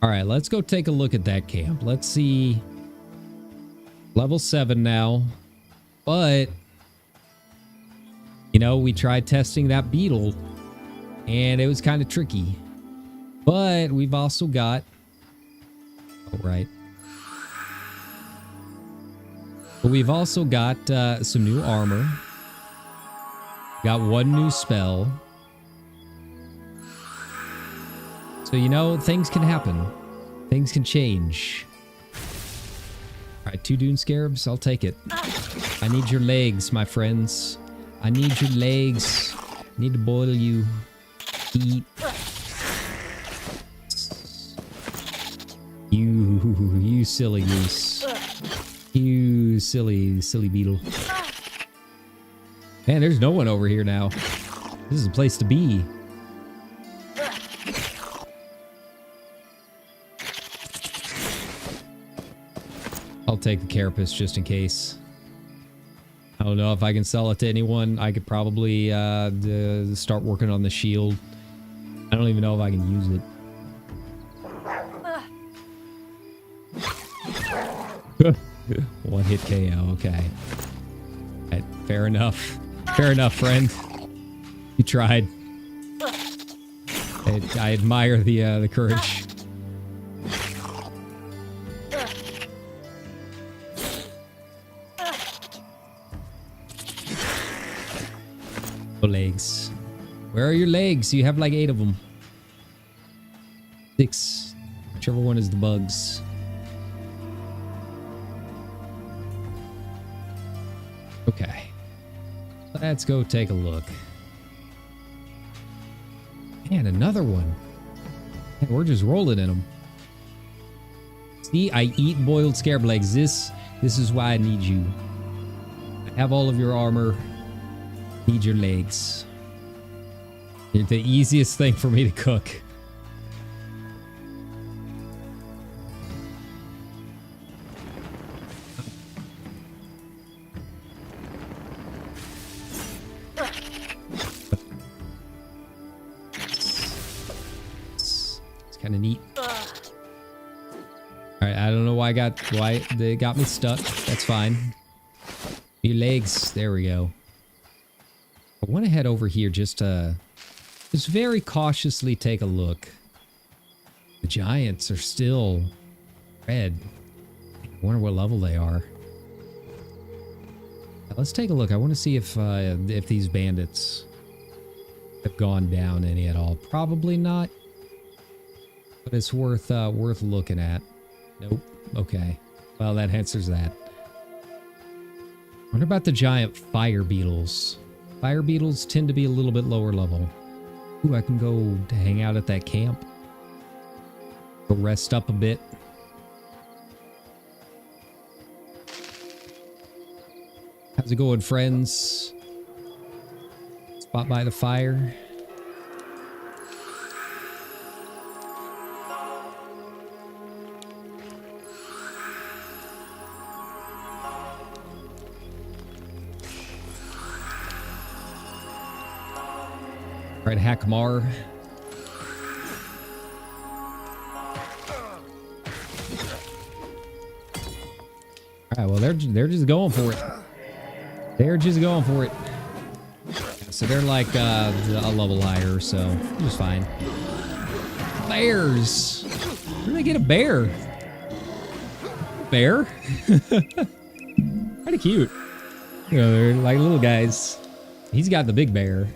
All right, let's go take a look at that camp. Let's see. Level 7 now. But, you know, we tried testing that Beetle, and it was kind of tricky. But we've also got... Oh, right. But we've also got some new armor. Got one new spell. So, you know, things can happen. Things can change. All right, 2 Dune Scarabs. I'll take it. I need your legs, my friends. I need your legs. I need to boil you. Eat. You silly goose. You silly beetle. Man, there's no one over here now. This is a place to be. I'll take the carapace just in case. I don't know if I can sell it to anyone. I could probably start working on the shield. I don't even know if I can use it. One hit KO, okay. Right, fair enough. Fair enough, friend. You tried. I admire the courage. Legs. Where are your legs? You have like 8 of them. 6. Whichever one is the bugs. Okay. Let's go take a look. Man, another one. Man, we're just rolling in them. See, I eat boiled scarab legs. This is why I need you. I have all of your armor. Need your legs. You're the easiest thing for me to cook. It's kind of neat. Alright, I don't know why they got me stuck. That's fine. Your legs. There we go. I want to head over here just to just very cautiously take a look. The giants are still red. I wonder what level they are. Let's take a look. I want to see if these bandits have gone down any at all. Probably not. But it's worth looking at. Nope. Okay. Well, that answers that. What about the giant fire beetles? Fire beetles tend to be a little bit lower level. Ooh, I can go to hang out at that camp. Go rest up a bit. How's it going, friends? Spot by the fire. Right, Hackmar. Alright, well, they're just going for it. They're just going for it. So they're like a level higher, so just fine. Bears! Where did I get a bear? Bear? Kinda cute. You know, they're like little guys. He's got the big bear.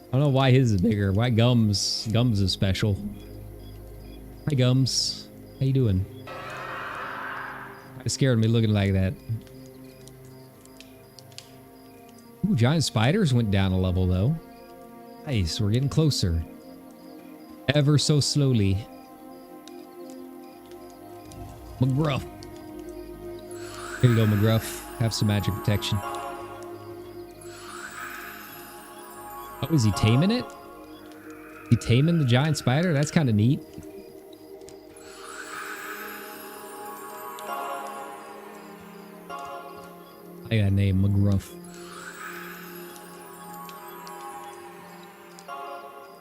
I don't know why his is bigger. Why Gums is special. Hi, Gums. How you doing? Kinda scared me looking like that. Ooh, giant spiders went down a level, though. Nice, we're getting closer. Ever so slowly. McGruff. Here you go, McGruff. Have some magic protection. Oh, is he taming it? Is he taming the giant spider? That's kind of neat. I got a name, McGruff.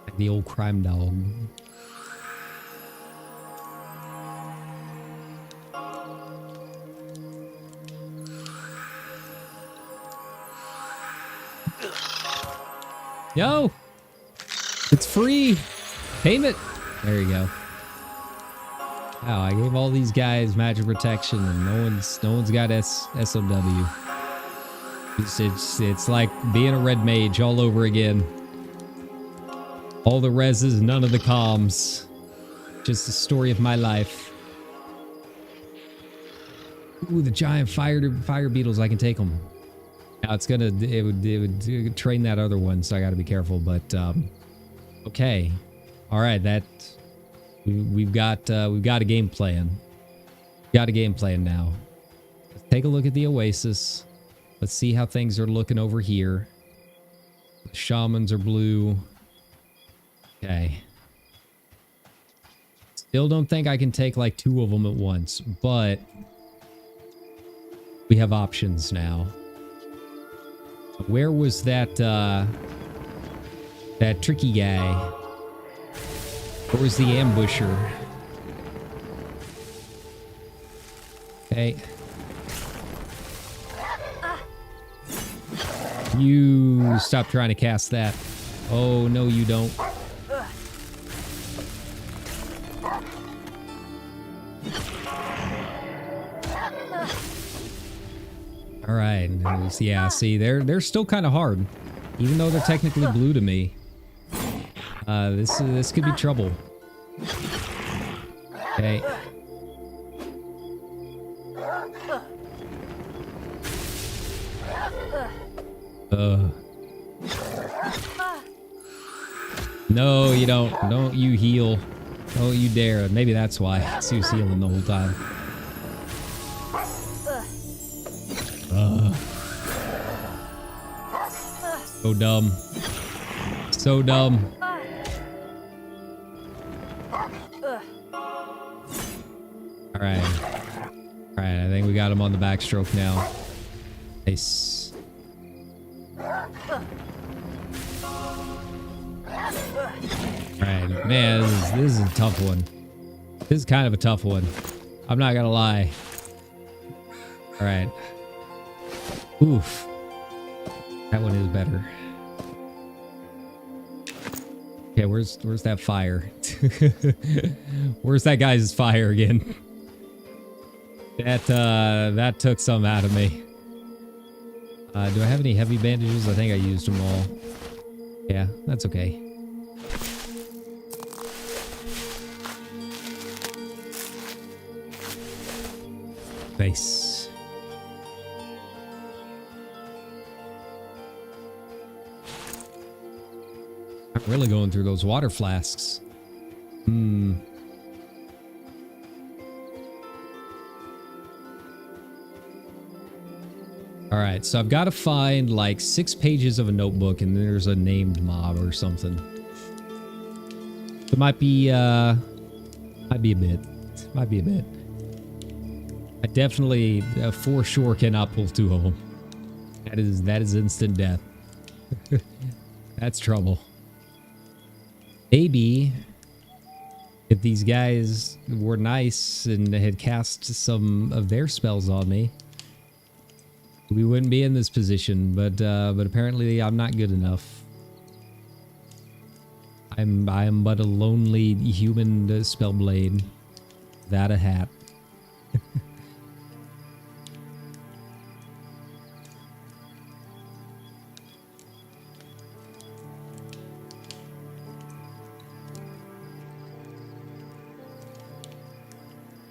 Like the old crime dog. Yo! It's free! Tame it! There you go. Wow, I gave all these guys magic protection and no one's got SOW. It's like being a red mage all over again. All the reses, none of the comms. Just the story of my life. Ooh, the giant fire beetles, I can take them. Now it would train that other one, so I got to be careful. But okay, all right. We've got a game plan. Got a game plan now. Let's take a look at the Oasis. Let's see how things are looking over here. The shamans are blue. Okay. Still don't think I can take like 2 of them at once, but we have options now. Where was that tricky guy? Where was the ambusher? Okay. You stop trying to cast that. Oh, no, you don't. All right. Yeah, see, they're still kind of hard. Even though they're technically blue to me. This could be trouble. Okay. No, you don't you heal. Don't you dare. Maybe that's why. She was healing the whole time. So dumb. So dumb. Alright. Alright, I think we got him on the backstroke now. Nice. Alright, man, this is a tough one. This is kind of a tough one. I'm not gonna lie. Alright. Oof. That one is better. Okay, where's that fire? Where's that guy's fire again? That took some out of me. Do I have any heavy bandages? I think I used them all. Yeah, that's okay. Nice. I'm really going through those water flasks. Alright, so I've got to find like 6 pages of a notebook and there's a named mob or something. It might be a bit. Might be a bit. I definitely, for sure, cannot pull 2 of them. That is instant death. That's trouble. Maybe if these guys were nice and had cast some of their spells on me, we wouldn't be in this position. But apparently I'm not good enough. I'm but a lonely human spellblade without a hat.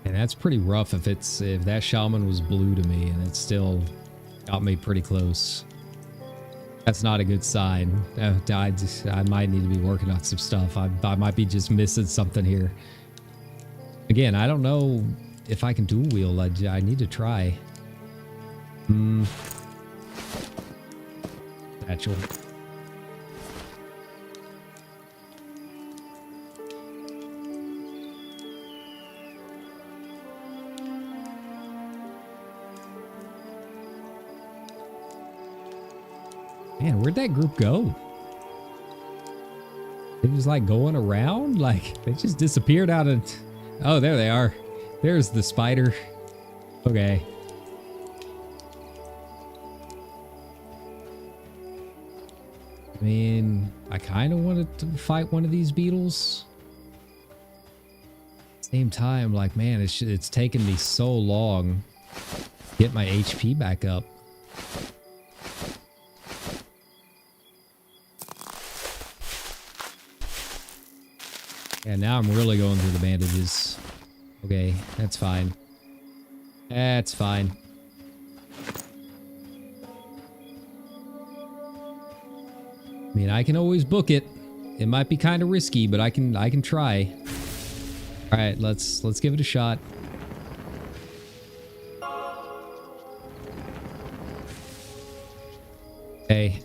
And that's pretty rough if that shaman was blue to me and it still got me pretty close. That's not a good sign. I might need to be working on some stuff. I might be just missing something here. Again, I don't know if I can dual wield. I need to try. Satchel. Man, where'd that group go? It was like going around? Like, they just disappeared out of... Oh, there they are. There's the spider. Okay. I mean, I kind of wanted to fight one of these beetles. Same time, like, man, it's taken me so long to get my HP back up. And now I'm really going through the bandages. Okay, that's fine. That's fine. I mean, I can always book it. It might be kind of risky, but I can try. All right, let's give it a shot. Okay.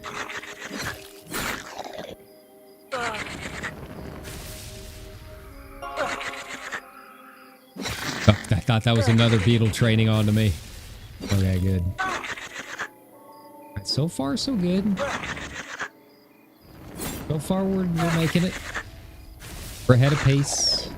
I thought that was another beetle training onto me. Okay, good. Right, so far, so good. So far, we're making it. We're ahead of pace.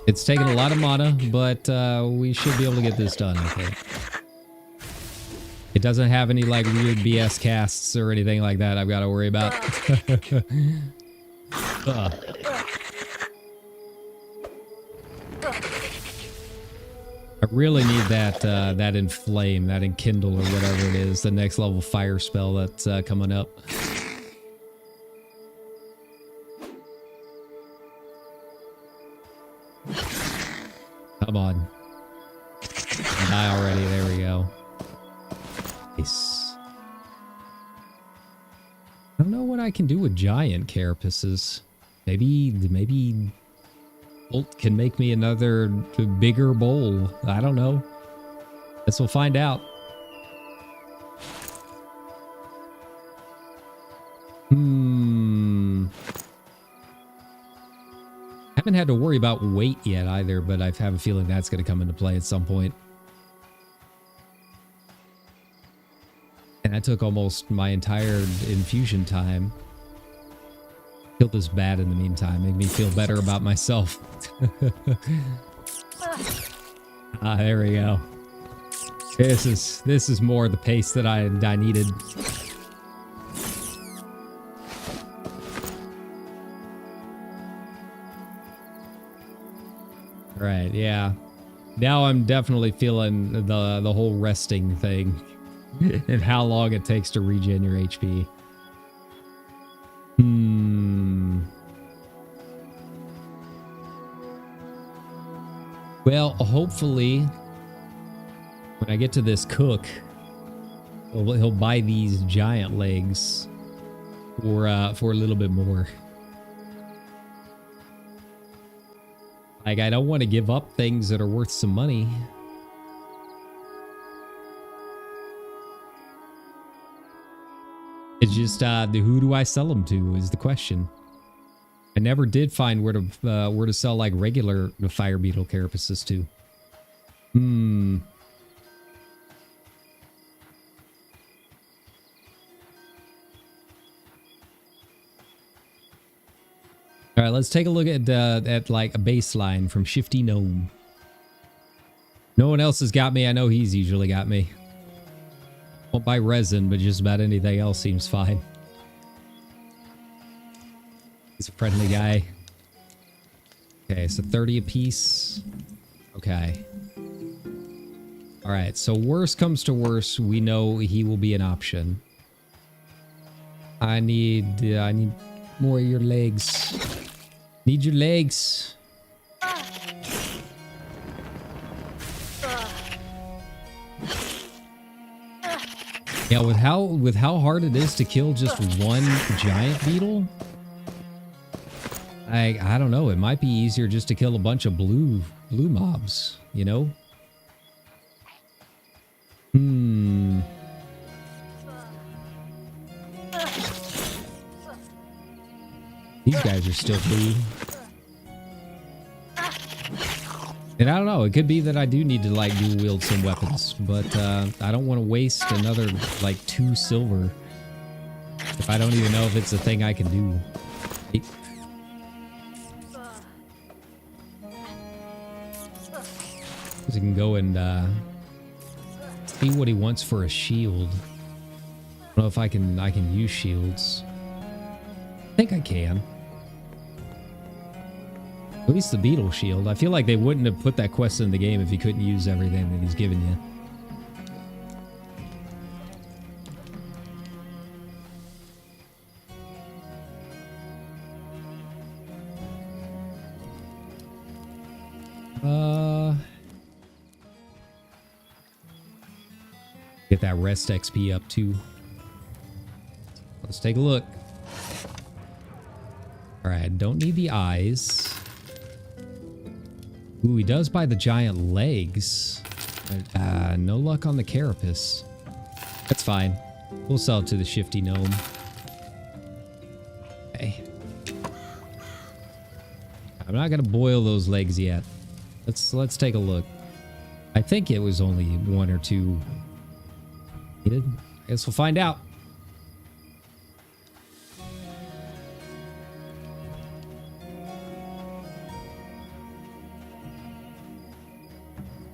It's taken a lot of mana, but we should be able to get this done, I think. It doesn't have any like weird BS casts or anything like that I've got to worry about. I really need that inflame, that enkindle or whatever it is, the next level fire spell that's coming up. Come on. Die already, there we go. Nice. I don't know what I can do with giant carapaces. Maybe Holt can make me another bigger bowl. I don't know. Guess we'll find out. Haven't had to worry about weight yet either, but I have a feeling that's going to come into play at some point. And I took almost my entire infusion time. Killed this bat in the meantime. Made me feel better about myself. There we go. This is more the pace that I needed. Right, yeah. Now I'm definitely feeling the whole resting thing and how long it takes to regen your HP. Well, hopefully when I get to this cook, he'll buy these giant legs for a little bit more. Like, I don't want to give up things that are worth some money. It's just, who do I sell them to is the question. I never did find where to sell, like, regular fire beetle carapaces to. All right, let's take a look at like a baseline from Shifty Gnome. No one else has got me. I know he's usually got me. Won't buy resin, but just about anything else seems fine. He's a friendly guy. Okay, so 30 apiece. Okay. All right, so worst comes to worst, we know he will be an option. I need more of your legs. Need your legs. Yeah, with how hard it is to kill just one giant beetle, I don't know. It might be easier just to kill a bunch of blue mobs, you know? These guys are still blue. And I don't know, it could be that I do need to like dual wield some weapons, but I don't want to waste another like 2 silver if I don't even know if it's a thing I can do. I can go and see what he wants for a shield. I don't know if I can use shields. I think I can. At least the beetle shield. I feel like they wouldn't have put that quest in the game if you couldn't use everything that he's given you. Get that rest XP up too. Let's take a look. All right, don't need the eyes. Ooh, he does buy the giant legs. No luck on the carapace. That's fine. We'll sell it to the Shifty Gnome. Okay. I'm not gonna boil those legs yet. Let's take a look. I think it was only 1 or 2 needed. I guess we'll find out.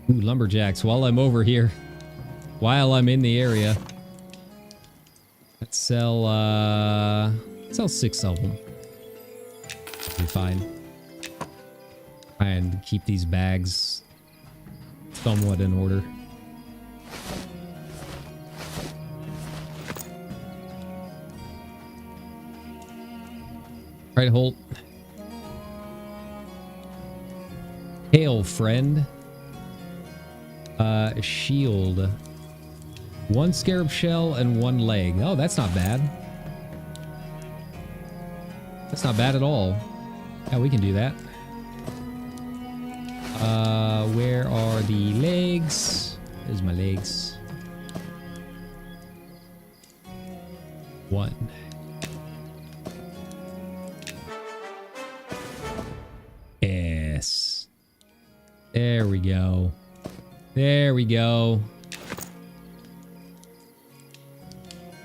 Ooh, lumberjacks, while I'm over here, while I'm in the area, let's sell 6 of them. That'll be fine. And keep these bags somewhat in order. Right, Holt. Hail, friend. Shield. 1 scarab shell and 1 leg. Oh, that's not bad. That's not bad at all. Yeah, we can do that. Where are the legs? There's my legs. 1. Yes. There we go. There we go.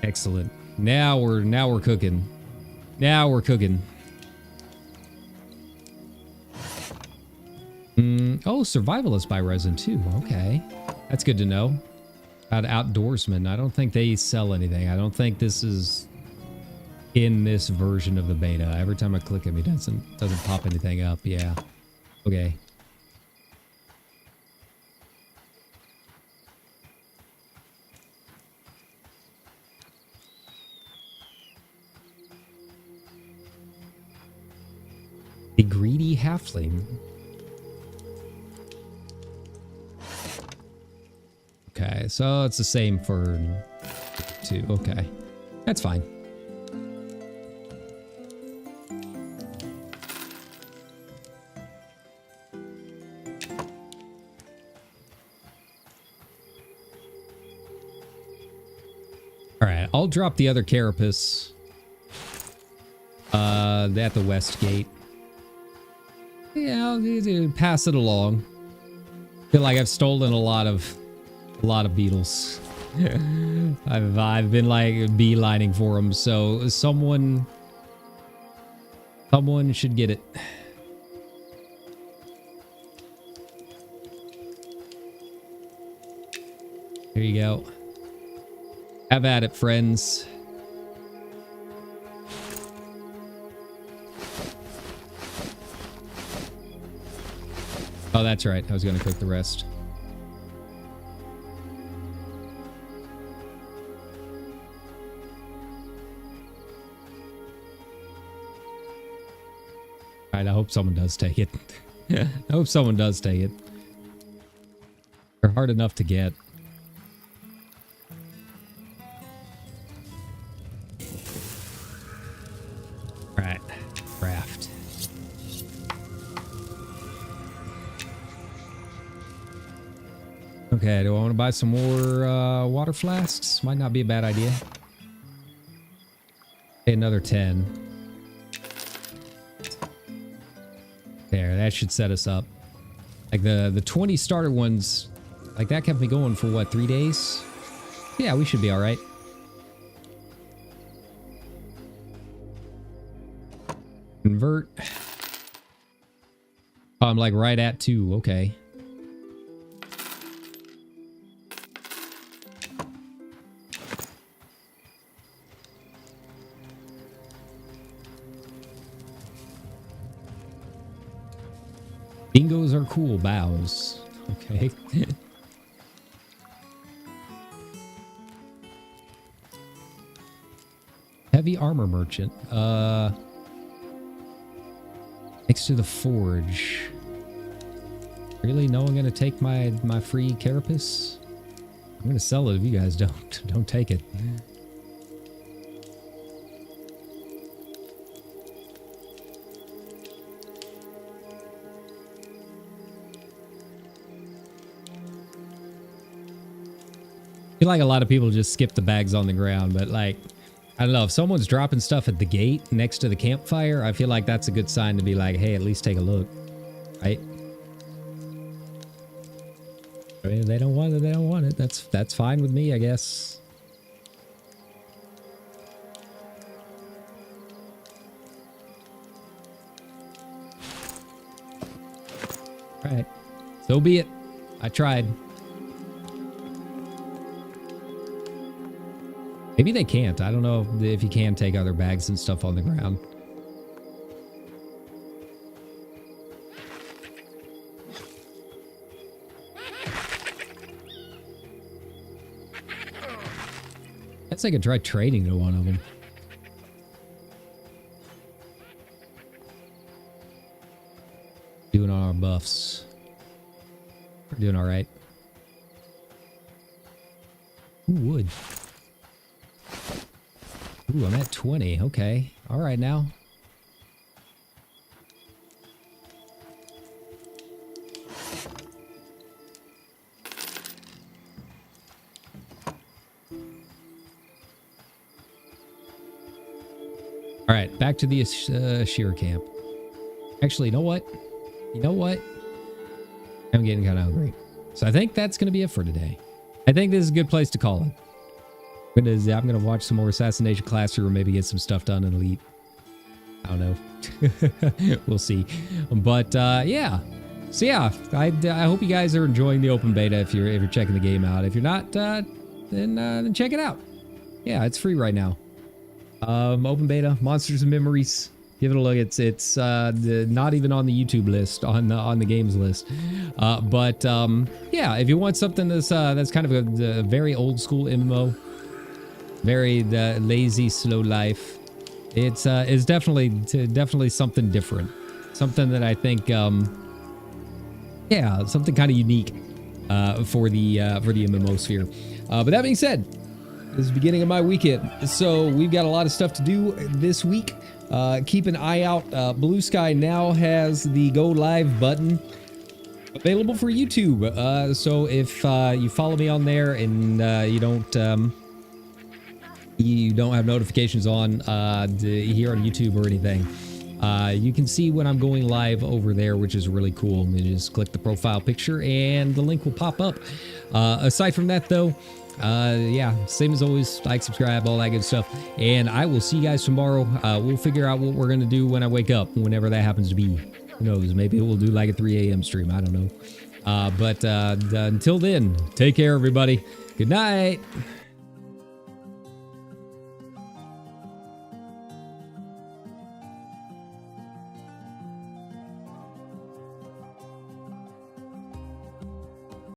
Excellent. Now we're cooking. Now we're cooking. Oh, survivalist by resin too. Okay. That's good to know. Outdoorsman. I don't think they sell anything. I don't think this is in this version of the beta. Every time I click him, he doesn't pop anything up. Yeah. Okay. The greedy halfling. Okay, so it's the same for 2. Okay, that's fine. All right, I'll drop the other carapace at the west gate. Yeah, I'll pass it along. Feel like I've stolen a lot of beetles. I've been like beelining for them, so someone should get it. Here you go. Have at it, friends. Oh, that's right. I was going to cook the rest. All right, I hope someone does take it. I hope someone does take it. They're hard enough to get. All right, craft. Okay, do I want to buy some more water flasks? Might not be a bad idea. Okay, another 10. There, that should set us up. Like the 20 starter ones, like that kept me going for what, 3 days? Yeah, we should be all right. Convert. Oh, I'm like right at 2. Okay. Bingos are cool, bows. Okay. Heavy armor merchant. Next to the forge. Really? No one gonna take my free carapace? I'm gonna sell it if you guys don't take it. I feel like a lot of people just skip the bags on the ground, but like, I don't know, if someone's dropping stuff at the gate next to the campfire, I feel like that's a good sign to be like, hey, at least take a look, right? I mean, if they don't want it, they don't want it. That's fine with me, I guess. All right, so be it. I tried. Maybe they can't. I don't know if you can take other bags and stuff on the ground. Guess I could try trading to one of them. Doing all our buffs. We're doing all right. Who would? Ooh, I'm at 20. Okay. All right now. All right, back to the shear camp. Actually, you know what? I'm getting kind of hungry. So I think that's going to be it for today. I think this is a good place to call it. I'm going to watch some more Assassination Classroom, maybe get some stuff done in Elite. I don't know. We'll see. But yeah. So yeah, I hope you guys are enjoying the open beta if you're checking the game out. If you're not, then check it out. Yeah, it's free right now. Open beta, Monsters and Memories. Give it a look. It's not even on the YouTube list, on the games list. But yeah, if you want something that's kind of a very old school MMO, very lazy, slow life, it's definitely something different, something that I think yeah, something kind of unique for the MMO sphere. But that being said, this is the beginning of my weekend, so we've got a lot of stuff to do this week. Keep an eye out. Blue Sky now has the go live button available for YouTube. So if you follow me on there and you don't have notifications on here on YouTube or anything, you can see when I'm going live over there, which is really cool. You just click the profile picture and the link will pop up. Aside from that though, yeah, same as always, like, subscribe, all that good stuff, and I will see you guys tomorrow. We'll figure out what we're gonna do when I wake up, whenever that happens to be. Who knows, maybe we'll do like a 3 a.m. stream, I don't know. But until then, take care everybody. Good night.